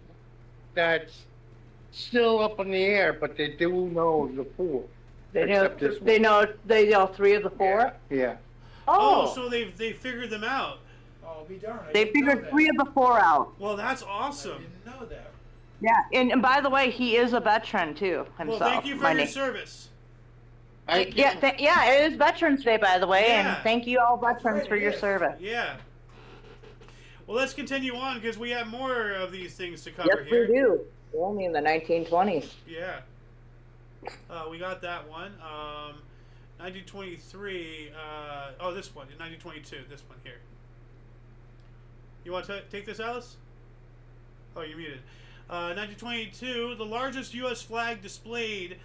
that's still up in the air. But they do know the four. They know. Except this They one. know 3 of the 4. Yeah. Oh, so they figured them out. Oh, be darned. I They didn't know figured that. 3 of the 4 out. Well, that's I awesome. didn't know that. Yeah, and by the way, he is a veteran too himself. Well, thank you for my your name. service. Yeah, it is Veterans Day, by the way, Yeah. and thank you all veterans right, for it your is. service. Yeah. Well, let's continue on because we have more of these things to cover Yes, here. we do. We're only in the 1920s. Yeah. We got that one. 1923. This one. 1922. This one here. You want to take this, Alice? Oh, you're muted. 1922. The largest U.S. flag displayed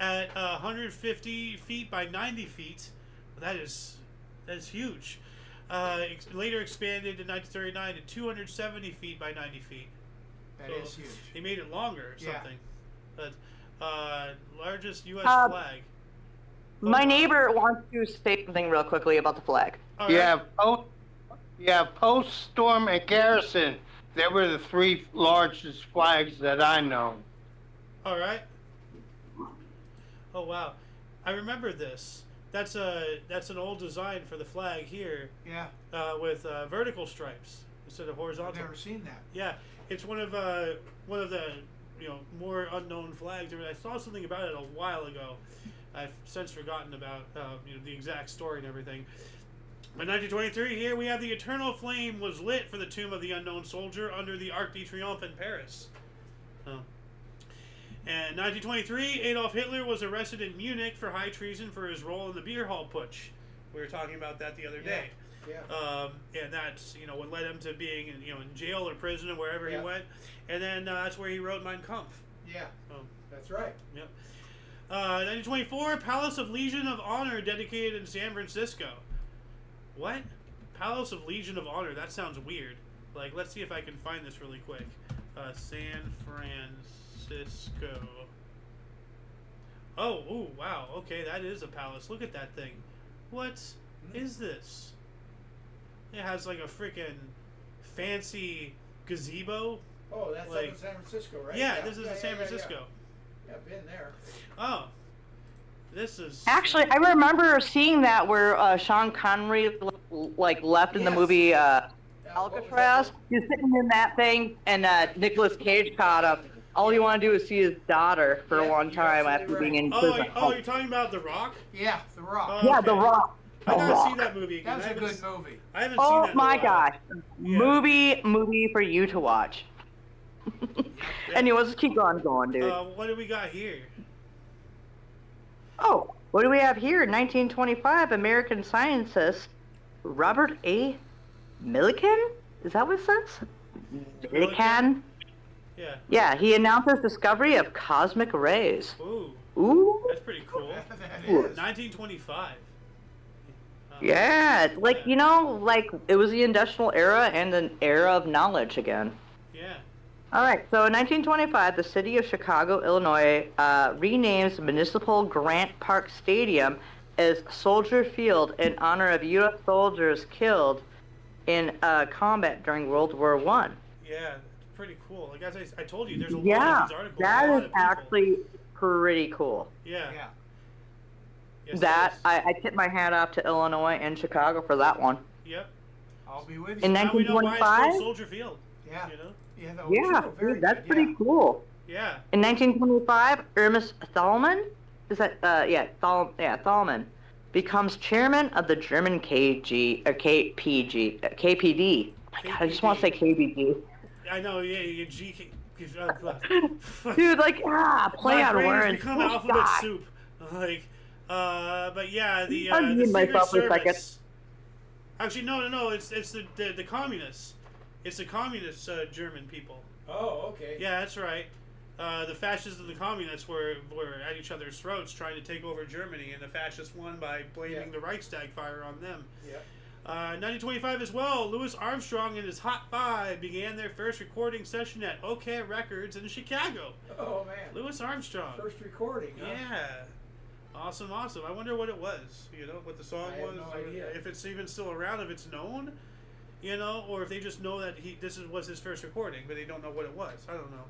at 150 feet by 90 feet. That is huge. Later expanded in 1939 to 270 feet by 90 feet. That is huge. They made it longer or Yeah. something. But largest U.S. flag. My neighbor wants to say something real quickly about the flag. All Yeah. right. Post, Storm, and Garrison. They were the 3 largest flags that I know. All right. Oh wow, I remember this. That's an old design for the flag here, Yeah. with vertical stripes instead of I've horizontal. never seen that. Yeah, it's one of the more unknown flags. I saw something about it a while ago. I've since forgotten about the exact story and everything. In 1923, here we have the eternal flame was lit for the tomb of the unknown soldier under the Arc de Triomphe in Paris. Oh. And 1923, Adolf Hitler was arrested in Munich for high treason for his role in the beer hall putsch. We were talking about that the other day. Yeah. And that's what led him to being in jail or prison or wherever he Yeah. went. And then that's where he wrote Mein Kampf. Yeah. Oh. That's right. Yep. 1924, Palace of Legion of Honor dedicated in San Francisco. What? Palace of Legion of Honor? That sounds weird. Like, let's see if I can find this really quick. San Francisco. Oh, ooh, wow. Okay, that is a palace. Look at that thing. What is this? It has like a freaking fancy gazebo. Oh, that's up in San Francisco, right? Yeah, this is in San Francisco. Yeah, been there. Oh. This is Actually, I remember seeing that where Sean Connery left in the Yes. movie what was that Alcatraz. He was sitting in that thing, and Nicolas Cage caught him. All you want to do is see his daughter for Yeah, one you're time absolutely after being right. in Oh, prison. you're talking about The Rock? Yeah, The Rock. Oh, Yeah, okay. The Rock. I The gotta Rock. see that movie again. That was I a haven't good movie. I haven't seen Oh that in a my while. gosh. Yeah. Movie for you to watch. Yeah. Anyway, let's keep on going, dude. What do we got here? Oh, what do we have here? 1925, American scientist Robert A. Millikan? Is that what it says? Millikan? Yeah. Yeah, he announced his discovery of cosmic rays. Ooh, Ooh. that's pretty cool. That Ooh. is. 1925. Yeah, it was the industrial era and an era of knowledge again. Yeah. All right, so in 1925, the city of Chicago, Illinois, renames Municipal Grant Park Stadium as Soldier Field in honor of U.S. soldiers killed in combat during World War I. Yeah, it's pretty cool. Like as I told you, there's a lot Yeah, of these articles. that a lot is of people. actually pretty cool. Yeah. Yeah. Yes, That it is. I tip my hat off to Illinois and Chicago for that one. Yep. I'll be with you. In Now we know why it's 1925? called Soldier Field. Yeah. You know. Yeah, the Yeah, original, very dude, that's good, pretty yeah. cool. Yeah. In 1925, Ernest Thalmann, Thalmann becomes chairman of the German KPD. My God, I just want to say KBG. I know. Yeah. You Dude, play My on brain has words. become Oh, alphabet God. soup. Like, but yeah, the Unmute Secret myself for a second. Service. Actually, no. It's the communists. It's the communist German people. Oh, okay. Yeah, that's right. The fascists and the communists were at each other's throats trying to take over Germany, and the fascists won by blaming the Reichstag fire on them. Yeah. 1925 as well, Louis Armstrong and his Hot Five began their first recording session at OK Records in Chicago. Oh, man. Louis Armstrong. First recording, huh? Yeah. Awesome. I wonder what it was, what the song I have was. no or idea. if it's even still around, if it's known, or if they just know that was his first recording, but they don't know what it was. I don't know.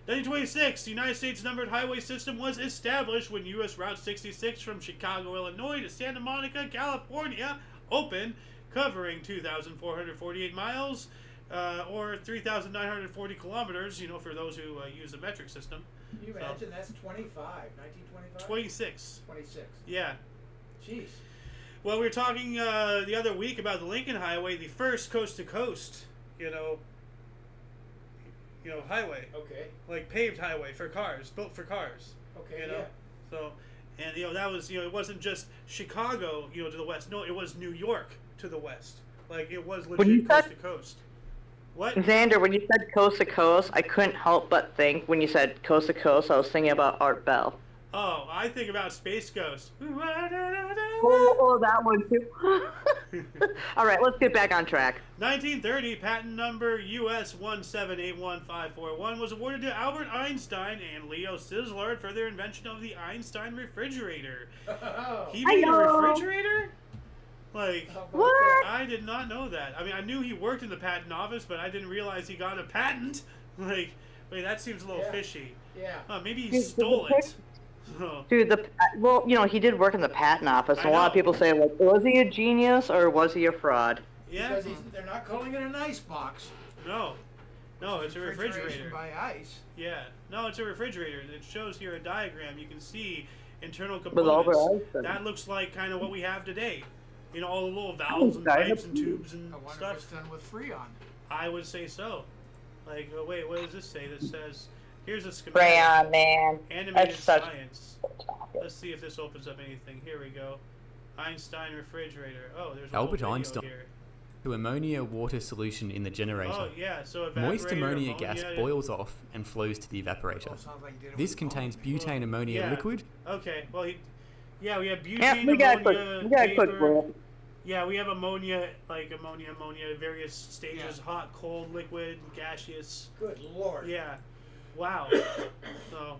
1926, the United States numbered highway system was established when U.S. Route 66 from Chicago, Illinois to Santa Monica, California opened, covering 2,448 miles, or 3,940 kilometers, for those who use the metric system. Can you imagine? That's 1925. 26. 26. Yeah. Jeez. Well, we were talking the other week about the Lincoln Highway, the first coast-to-coast, highway. Okay. Like paved highway for cars, built for cars. Okay, Yeah. So, and that was, it wasn't just Chicago, to the west. No, it was New York to the west. Like, it was legit coast to coast. What? Xander, when you said coast to coast, I couldn't help but think, when you said coast to coast, I was thinking about Art Bell. Oh, I think about Space Ghost. Oh, that one too. All right, let's get back on track. 1930, patent number US 1781541 was awarded to Albert Einstein and Leo Szilard for their invention of the Einstein refrigerator. Oh. He made a refrigerator? Like, What? I did not know that. I mean, I knew he worked in the patent office, but I didn't realize he got a patent. Like, wait, that seems a little fishy. Yeah. Maybe he stole it. Oh. Dude, he did work in the patent office, and a lot of people say, like, was he a genius or was he a fraud? Yeah. Because they're not calling it an ice box. No, it's a refrigerator. By ice. Yeah, no, it's a refrigerator. It shows here a diagram. You can see internal With all the components. ice. That looks like kind of what we have today. All the little valves and pipes and tubes and I wonder stuff. what's done with Freon. I would say so. Like, wait, what does this say? This says, here's a schematic. Freya, man. Animated That's such science. Let's see if this opens up anything. Here we go. Einstein refrigerator. Oh, there's a Albert whole video Einstein. here. To ammonia water solution in the generator. Oh, yeah, so Moist evaporator, ammonia gas ammonia. boils off and flows to the evaporator. Oh, sounds like you did it This with contains ammonia. butane ammonia Yeah. liquid. Okay, well, we have butane, Yeah, we got ammonia, quick vapor. bullet. Yeah, we have ammonia, various stages, Yeah. hot, cold, liquid, gaseous. Good Lord. Yeah. Wow. So,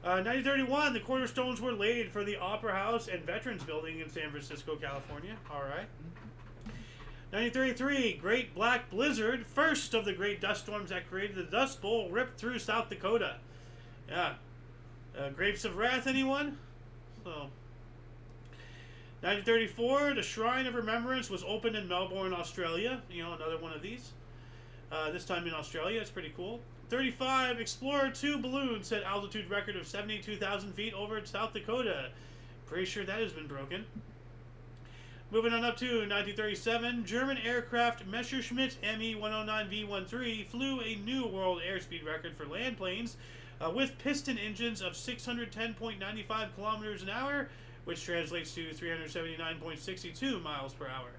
1931, the cornerstones were laid for the Opera House and Veterans Building in San Francisco, California. All right. 1933, Great Black Blizzard, first of the great dust storms that created the Dust Bowl, ripped through South Dakota. Yeah. Grapes of Wrath, anyone? So, 1934, the Shrine of Remembrance was opened in Melbourne, Australia. Another one of these. This time in Australia. It's pretty cool. 35, Explorer 2 balloon set altitude record of 72,000 feet over South Dakota. Pretty sure that has been broken. Moving on up to 1937, German aircraft Messerschmitt Me-109V13 flew a new world airspeed record for land planes with piston engines of 610.95 kilometers an hour, which translates to 379.62 miles per hour.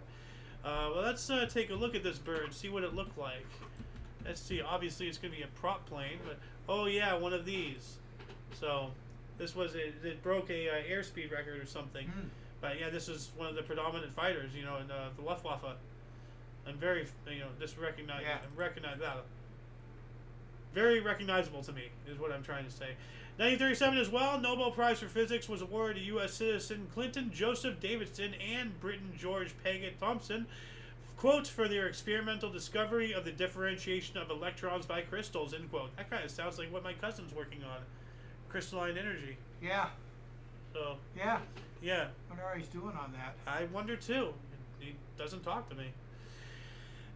Well, let's take a look at this bird, see what it looked like. Let's see, obviously it's going to be a prop plane, but oh yeah, one of these. So, it broke a airspeed record or something. But yeah, this is one of the predominant fighters, in the Luftwaffe. I'm very, just recognize that. Very recognizable to me, is what I'm trying to say. 1937 as well, Nobel Prize for Physics was awarded to U.S. citizen Clinton Joseph Davidson and Briton George Paget Thompson, quote, for their experimental discovery of the differentiation of electrons by crystals, end quote. That kind of sounds like what my cousin's working on. Crystalline energy. Yeah. So, Yeah. yeah. I wonder how he's doing on that. I wonder too. He doesn't talk to me.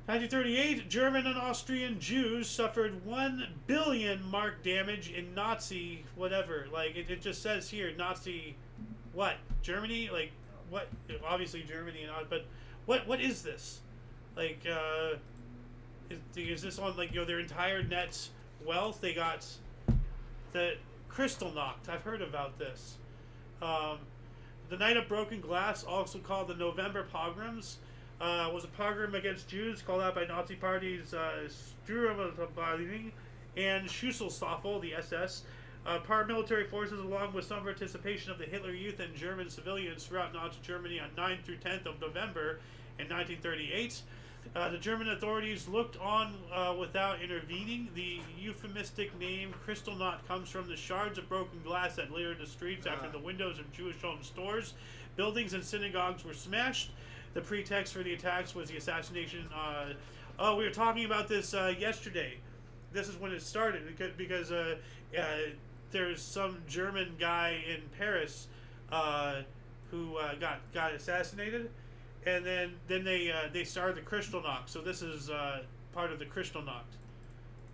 1938, German and Austrian Jews suffered 1 billion mark damage in Nazi whatever. Like, it just says here, Nazi, what? Germany? Like, what? Obviously Germany, but what is this? Like, is this on, like, their entire net wealth? They got the crystal knocked. I've heard about this. Um, the Night of Broken Glass, also called the November Pogroms, was a pogrom against Jews called out by Nazi parties Sturmabteilung and Schutzstaffel, the SS. Paramilitary forces, along with some participation of the Hitler Youth and German civilians throughout Nazi Germany on 9th through 10th of November in 1938. The German authorities looked on without intervening. The euphemistic name Kristallnacht comes from the shards of broken glass that littered the streets after the windows of Jewish home stores, buildings, and synagogues were smashed. The pretext for the attacks was the assassination. We were talking about this yesterday. This is when it started because there's some German guy in Paris who got assassinated, and then they started the Kristallnacht. So this is part of the Kristallnacht.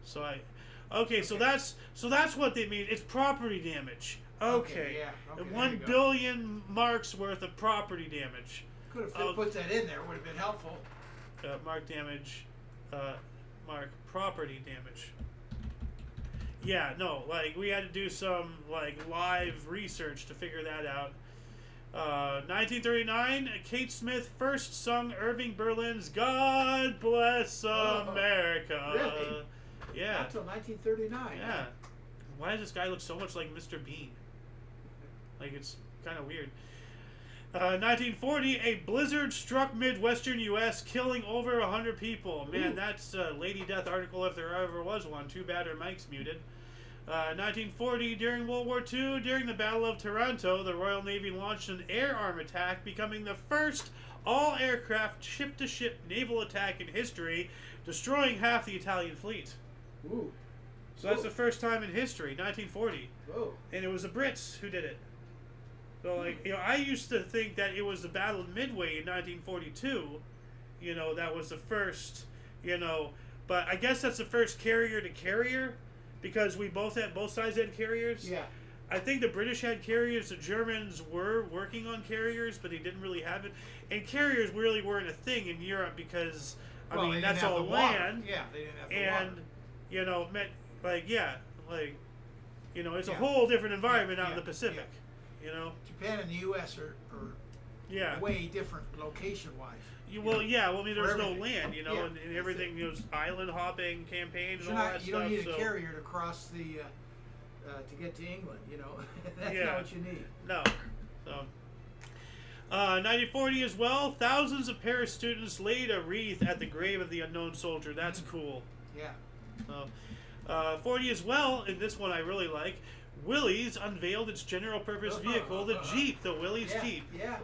So that's what they mean. It's property damage. Okay. Yeah. Okay, 1 billion marks worth of property damage. Could have put that in there. Would have been helpful. Mark damage. Mark property damage. Yeah, no, like we had to do some like live research to figure that out. 1939, Kate Smith first sung Irving Berlin's "God Bless America." Really? Yeah. Not until 1939. Yeah. Why does this guy look so much like Mr. Bean? Like it's kind of weird. 1940, a blizzard struck Midwestern U.S., killing over 100 people. Man, that's a Lady Death article if there ever was one. Too bad her mic's muted. 1940, during World War II, during the Battle of Taranto, the Royal Navy launched an air arm attack, becoming the first all-aircraft ship-to-ship naval attack in history, destroying half the Italian fleet. Ooh. So that's the first time in history, 1940. Whoa. And it was the Brits who did it. So, like, I used to think that it was the Battle of Midway in 1942. That was the first, but I guess that's the first carrier to carrier, because both sides had carriers. Yeah. I think the British had carriers. The Germans were working on carriers, but they didn't really have it. And carriers really weren't a thing in Europe because, that's all land. Yeah, they didn't have the water. Meant it's a whole different environment out in the Pacific. Japan and the U.S. are way different location-wise. There's no land, and everything, island hopping campaign and all that stuff. You don't need a carrier to cross the to get to England. That's not what you need. No. So, 1940 as well. Thousands of Paris students laid a wreath at the grave of the unknown soldier. That's cool. Yeah. So, 40 as well. And this one I really like. Willys unveiled its general purpose vehicle, the Jeep, the Willys Jeep. Yeah.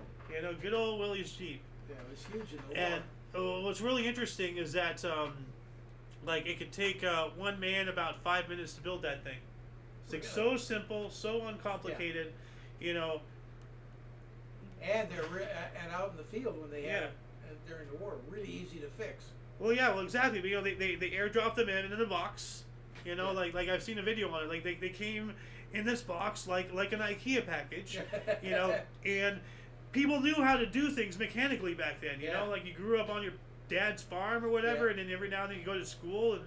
Good old Willys Jeep. Yeah, it was huge in the war. And what's really interesting is that, it could take one man about 5 minutes to build that thing. It's like so simple, so uncomplicated, And they're out in the field when they had during the war, really easy to fix. Well, exactly. They airdrop them in a box. Like I've seen a video on it. Like they came in this box like an IKEA package, and people knew how to do things mechanically back then. Like you grew up on your dad's farm or whatever, and then every now and then you go to school, and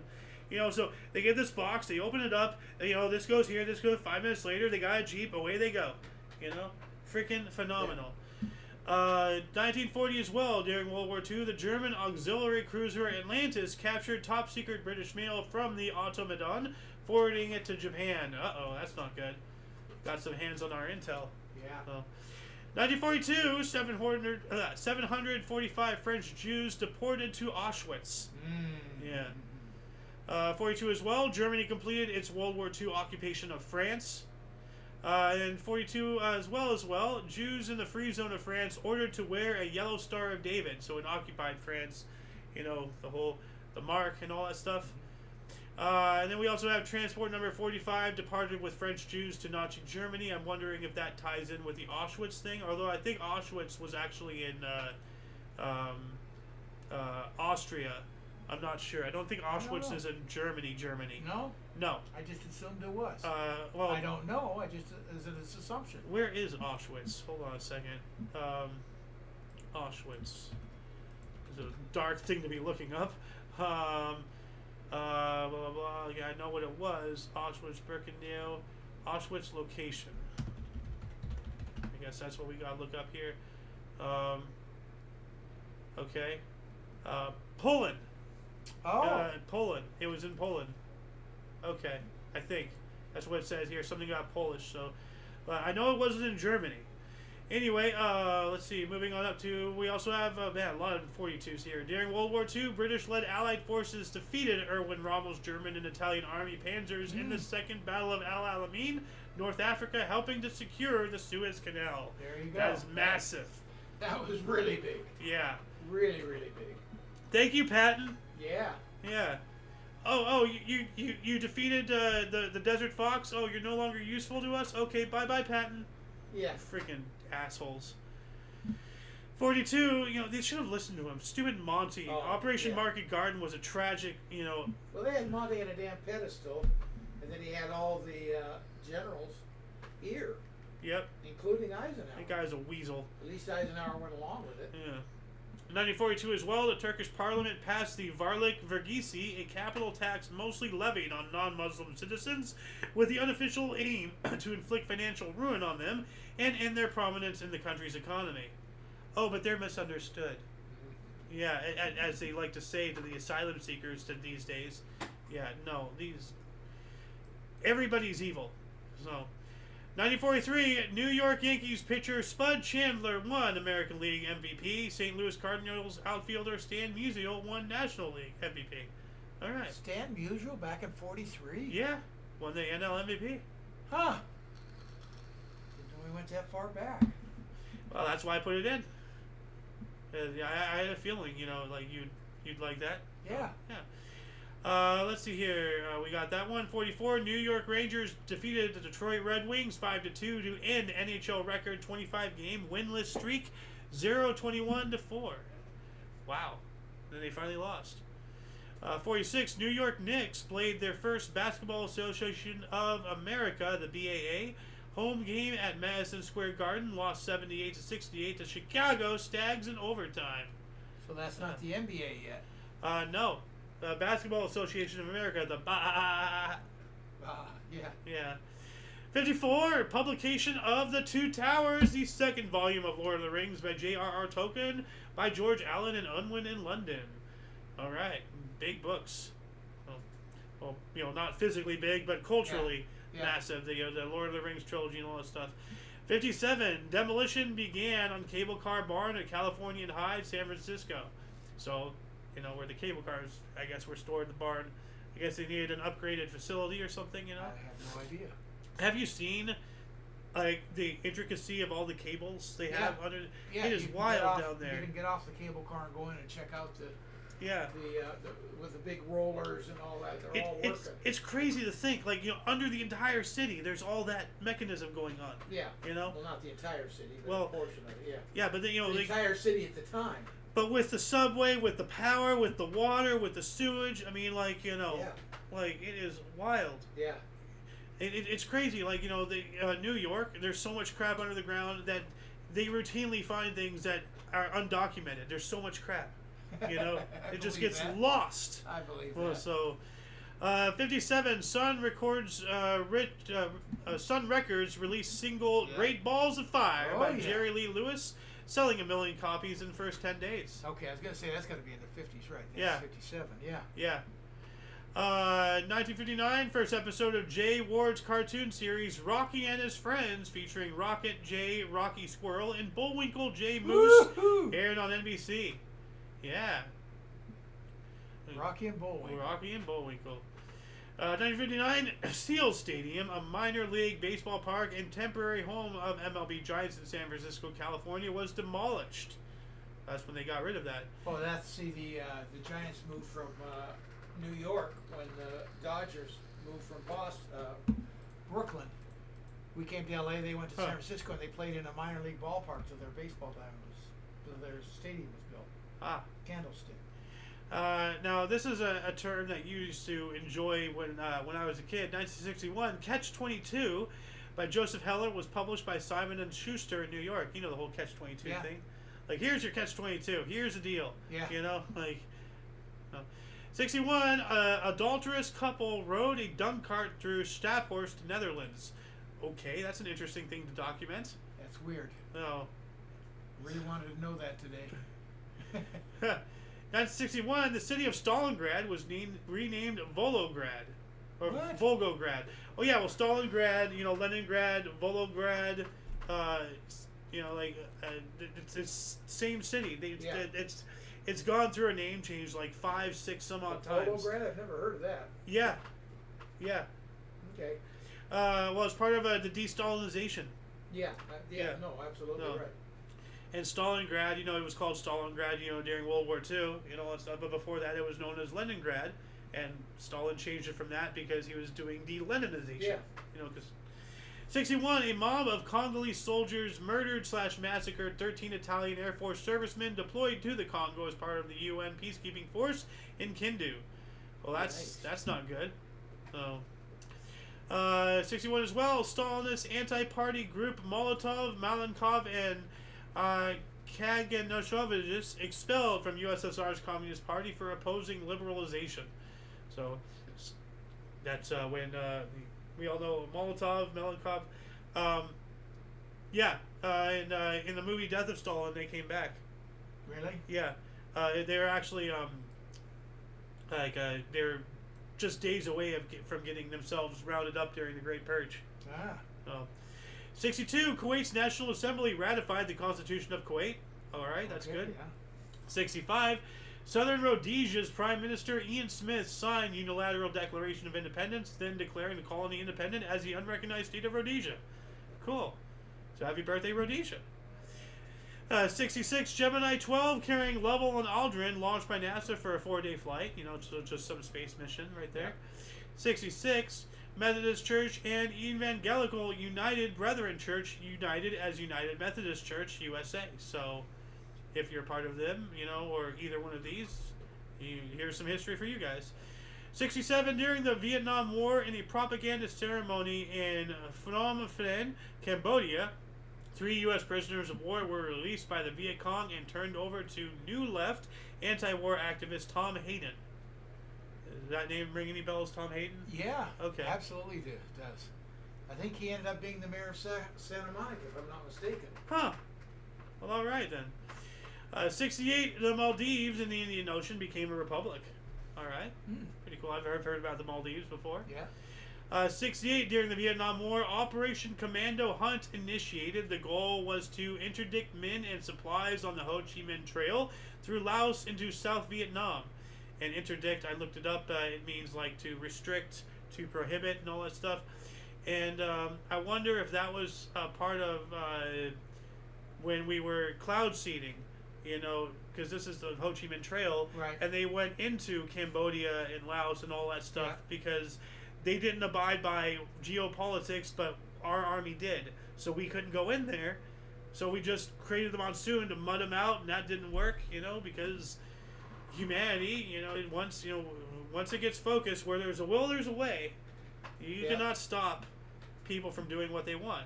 so they get this box, they open it up, this goes here, this goes. 5 minutes later, they got a Jeep, away they go. Freaking phenomenal. 1940 as well, during World War II, the German auxiliary cruiser Atlantis captured top secret British mail from the Automaton, forwarding it to Japan. Uh-oh, that's not good. Got some hands on our intel. Yeah. So, 1942, 745 French Jews deported to Auschwitz. Yeah. 42 as well, Germany completed its World War II occupation of France. And 42 as well, Jews in the free zone of France ordered to wear a yellow Star of David. So in occupied France, the mark and all that stuff. And then we also have transport number 45 departed with French Jews to Nazi Germany. I'm wondering if that ties in with the Auschwitz thing, although I think Auschwitz was actually in Austria. I'm not sure. I don't think Auschwitz is in Germany. No? No. I just assumed it was. Well, I don't know. I just as an assumption. Where is Auschwitz? Hold on a second. Auschwitz is a dark thing to be looking up. Blah, blah, blah. Yeah, I know what it was. Auschwitz, Birkenau. Auschwitz location. I guess that's what we gotta look up here. Okay. Poland. Oh. Poland. It was in Poland. Okay, I think that's what it says here. Something about Polish. So I know it wasn't in Germany. Anyway, let's see. Moving on up to, we also have a lot of 42s here. During World War II, British-led Allied forces defeated Erwin Rommel's German and Italian army panzers in the Second Battle of Al Alamein, North Africa, helping to secure the Suez Canal. There you go. That is massive. That was really big. Yeah. Really, really big. Thank you, Patton. Yeah. Yeah. Oh, you defeated the Desert Fox. Oh, you're no longer useful to us. Okay, bye, Patton. Yeah. Freaking assholes. 42. They should have listened to him. Stupid Monty. Oh, Operation yeah. Market Garden was a tragic. Well, they had Monty on a damn pedestal, and then he had all the generals here, Yep. including Eisenhower. That guy's a weasel. At least Eisenhower went along with it. Yeah. In 1942 as well, the Turkish parliament passed the Varlık Vergisi, a capital tax mostly levied on non-Muslim citizens, with the unofficial aim to inflict financial ruin on them and end their prominence in the country's economy. Oh, but they're misunderstood. Yeah, as they like to say to the asylum seekers these days. Yeah, no, everybody's evil. So, 1943, New York Yankees pitcher Spud Chandler won American League MVP. St. Louis Cardinals outfielder Stan Musial won National League MVP. All right. Stan Musial back in 43? Yeah, won the NL MVP. Huh. Didn't know we went that far back. Well, that's why I put it in. I had a feeling, like you'd like that. Yeah. Yeah. Let's see here. We got that one. 44. New York Rangers defeated the Detroit Red Wings 5-2 to end NHL record 25-game winless streak 0-21-4. Wow. Then they finally lost. 46. New York Knicks played their first Basketball Association of America, the BAA, home game at Madison Square Garden. Lost 78-68 to Chicago Stags in overtime. So that's not the NBA yet. No. The Basketball Association of America, the Yeah. Yeah. 54, publication of The Two Towers, the second volume of Lord of the Rings by J.R.R. Tolkien, by George Allen and Unwin in London. All right, big books. Well, not physically big, but culturally massive. The Lord of the Rings trilogy and all that stuff. 57, demolition began on cable car barn at Californian High, San Francisco. So, where the cable cars, I guess, were stored in the barn. I guess they needed an upgraded facility or something, I have no idea. Have you seen, like, the intricacy of all the cables they have under? Yeah, it is wild down there. You can get off the cable car and go in and check out the with the big rollers and all that. They're all working. It's crazy to think, like, under the entire city, there's all that mechanism going on. Yeah. Well, not the entire city, but a portion of it. Yeah. Yeah, but then the entire city at the time. But with the subway, with the power, with the water, with the sewage, I mean, like, like, it is wild. Yeah. It's crazy. Like, New York, there's so much crap under the ground that they routinely find things that are undocumented. There's so much crap. It just gets lost. I believe that. So, 57, Sun Records released single Great Balls of Fire by Jerry Lee Lewis, selling 1 million copies in the first 10 days. Okay, I was going to say that's got to be in the 50s, right? That's 57, yeah. Yeah. 1959, first episode of Jay Ward's cartoon series Rocky and His Friends, featuring Rocket Jay, Rocky Squirrel, and Bullwinkle Jay Moose, aired on NBC. Yeah. Rocky and Bullwinkle. 1959, Seal Stadium, a minor league baseball park and temporary home of MLB Giants in San Francisco, California, was demolished. That's when they got rid of that. Oh, the Giants moved from New York when the Dodgers moved from Brooklyn. We came to LA, they went to San Francisco, and they played in a minor league ballpark till their baseball their stadium was built. Candlestick. Now, this is a term that you used to enjoy when I was a kid. 1961, Catch-22 by Joseph Heller was published by Simon & Schuster in New York. You know the whole Catch-22 thing? Like, here's your Catch-22. Here's the deal. Yeah. 61, adulterous couple rode a dung cart through Staphorst, Netherlands. Okay, that's an interesting thing to document. That's weird. Oh. Really wanted to know that today. 1961, the city of Stalingrad was renamed Volgograd. Or What? Volgograd. Oh yeah, well Stalingrad, Leningrad, Volgograd, it's same city. Yeah. It's gone through a name change like 5, 6 some odd times. Volgograd? I've never heard of that. Yeah. Okay. Well, it's part of the de-Stalinization. Yeah. Yeah. No, absolutely No. right. And Stalingrad, it was called Stalingrad, during World War II, all that stuff. But before that, it was known as Leningrad, and Stalin changed it from that because he was doing de-Leninization. Yeah. Because 61, a mob of Congolese soldiers murdered/massacred 13 Italian Air Force servicemen deployed to the Congo as part of the UN peacekeeping force in Kindu. Well, that's not good. So. 61 as well, Stalinist anti-party group Molotov, Malenkov, and Kaganoshoviches expelled from USSR's Communist Party for opposing liberalization. So that's when we all know Molotov, Malenkov. In the movie Death of Stalin, they came back. Really? Yeah, they were actually they're just days away from getting themselves rounded up during the Great Purge. Ah. 62, Kuwait's National Assembly ratified the Constitution of Kuwait. All right, that's good. Yeah. 65, Southern Rhodesia's Prime Minister Ian Smith signed unilateral declaration of independence, then declaring the colony independent as the unrecognized state of Rhodesia. Cool. So happy birthday, Rhodesia. 66, Gemini 12 carrying Lovell and Aldrin launched by NASA for a 4-day flight. So just some space mission right there. 66, Methodist Church and Evangelical United Brethren Church united as United Methodist Church USA. So if you're part of them, or either one of these, here's some history for you guys. 67, during the Vietnam War, in a propaganda ceremony in Phnom Penh, Cambodia, 3 U.S. prisoners of war were released by the Viet Cong and turned over to New Left anti-war activist Tom Hayden. Does that name ring any bells, Tom Hayden? Yeah. Okay. Absolutely does. I think he ended up being the mayor of Santa Monica, if I'm not mistaken. Huh. Well, all right then. 68, the Maldives in the Indian Ocean became a republic. All right. Pretty cool. I've heard about the Maldives before. Yeah. 68, during the Vietnam War, Operation Commando Hunt initiated. The goal was to interdict men and supplies on the Ho Chi Minh Trail through Laos into South Vietnam. And interdict, I looked it up, it means like to restrict, to prohibit, and all that stuff. And I wonder if that was part of when we were cloud seeding, because this is the Ho Chi Minh Trail, Right. and they went into Cambodia and Laos and all that stuff because they didn't abide by geopolitics, but our army did. So we couldn't go in there. So we just created the monsoon to mud them out, and that didn't work, because humanity, once it gets focused, where there's a will, there's a way. You cannot stop people from doing what they want.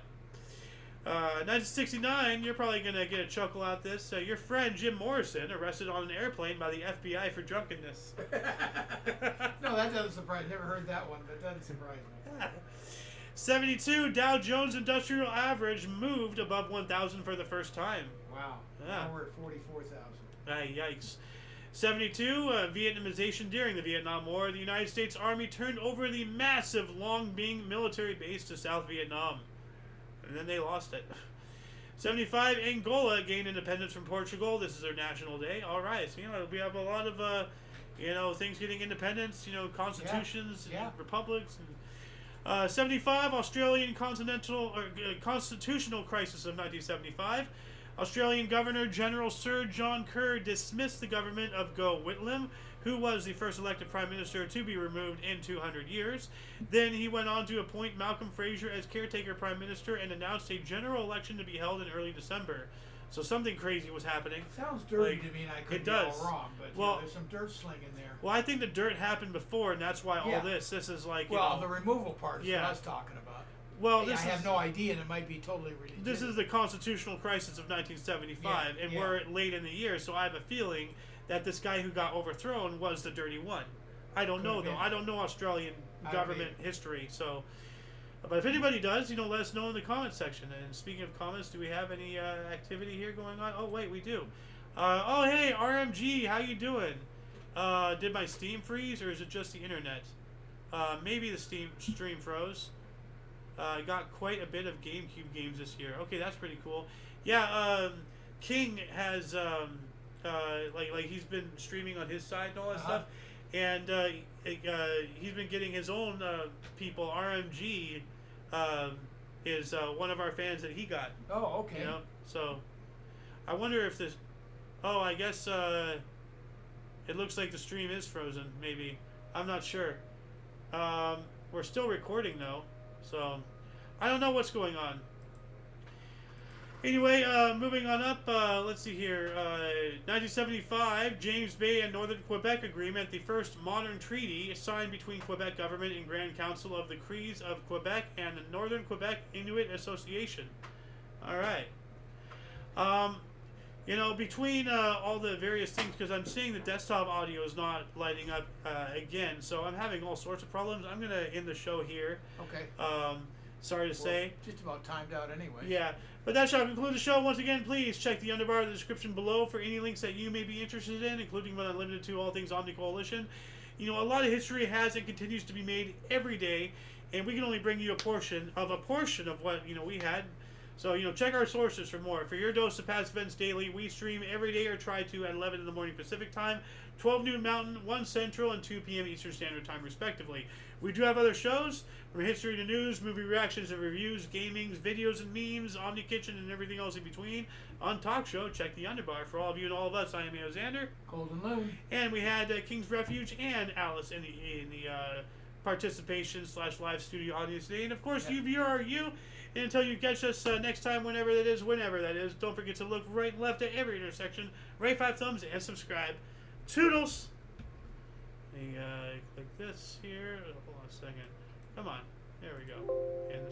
1969, you're probably going to get a chuckle out this. Your friend Jim Morrison arrested on an airplane by the FBI for drunkenness. No, that doesn't surprise me. Never heard that one, but that doesn't surprise me. 72, Dow Jones Industrial Average moved above 1,000 for the first time. Wow. Yeah. Now we're at 44,000. Yikes. 72, Vietnamization during the Vietnam War. The United States Army turned over the massive Long Binh military base to South Vietnam. And then they lost it. 75, Angola gained independence from Portugal. This is their national day. All right. So, we have a lot of, things getting independence, constitutions, and republics. And, 75, Australian constitutional crisis of 1975. Australian Governor General Sir John Kerr dismissed the government of Gough Whitlam, who was the first elected Prime Minister to be removed in 200 years. Then he went on to appoint Malcolm Fraser as caretaker Prime Minister and announced a general election to be held in early December. So something crazy was happening. Sounds dirty to me, and I could be all wrong, but there's some dirt slinging there. Well, I think the dirt happened before, and that's why all this is like, the removal part is what I was talking about. Well, I have no idea, and it might be totally ridiculous. This is the constitutional crisis of 1975, and we're late in the year, so I have a feeling that this guy who got overthrown was the dirty one. I don't know, though. I don't know Australian government history, so... But if anybody does, you know, let us know in the comments section. And speaking of comments, do we have any activity here going on? Oh wait, we do. Oh hey, RMG, how you doing? Did my Steam freeze, or is it just the internet? Maybe the stream froze. Got quite a bit of GameCube games this year. Okay, that's pretty cool. Yeah, King has like he's been streaming on his side and all that stuff, and he's been getting his own people. RMG is one of our fans that he got. Oh, okay. You know, so I wonder if this. Oh, I guess it looks like the stream is frozen. Maybe, I'm not sure. We're still recording though, so I don't know what's going on. Anyway, moving on up, let's see here. 1975, James Bay and Northern Quebec Agreement, the first modern treaty signed between Quebec government and Grand Council of the Crees of Quebec and the Northern Quebec Inuit Association. All right. You know, between all the various things, because I'm seeing the desktop audio is not lighting up again, so I'm having all sorts of problems. I'm going to end the show here. Okay. Sorry to say. Just about timed out anyway. Yeah, but that shall conclude the show. Once again, please check the underbar of the description below for any links that you may be interested in, including but not limited to all things Omni Coalition. You know, a lot of history has and continues to be made every day, and we can only bring you a portion of what, you know, we had. So, you know, check our sources for more. For your dose of past events daily, we stream every day or try to at 11 in the morning Pacific Time, 12 noon Mountain, 1 Central, and 2 p.m. Eastern Standard Time, respectively. We do have other shows, from history to news, movie reactions and reviews, gaming, videos and memes, Omni Kitchen, and everything else in between. On Talk Show, check the underbar. For all of you and all of us, I am Xander. Golden Loon. And we had King's Refuge and Alice in the participation / live studio audience today. And of course, you viewer are you. And until you catch us next time, whenever that is, don't forget to look right and left at every intersection, rate 5 thumbs, and subscribe. Toodles! Click this here. Hold on a second. Come on. There we go. And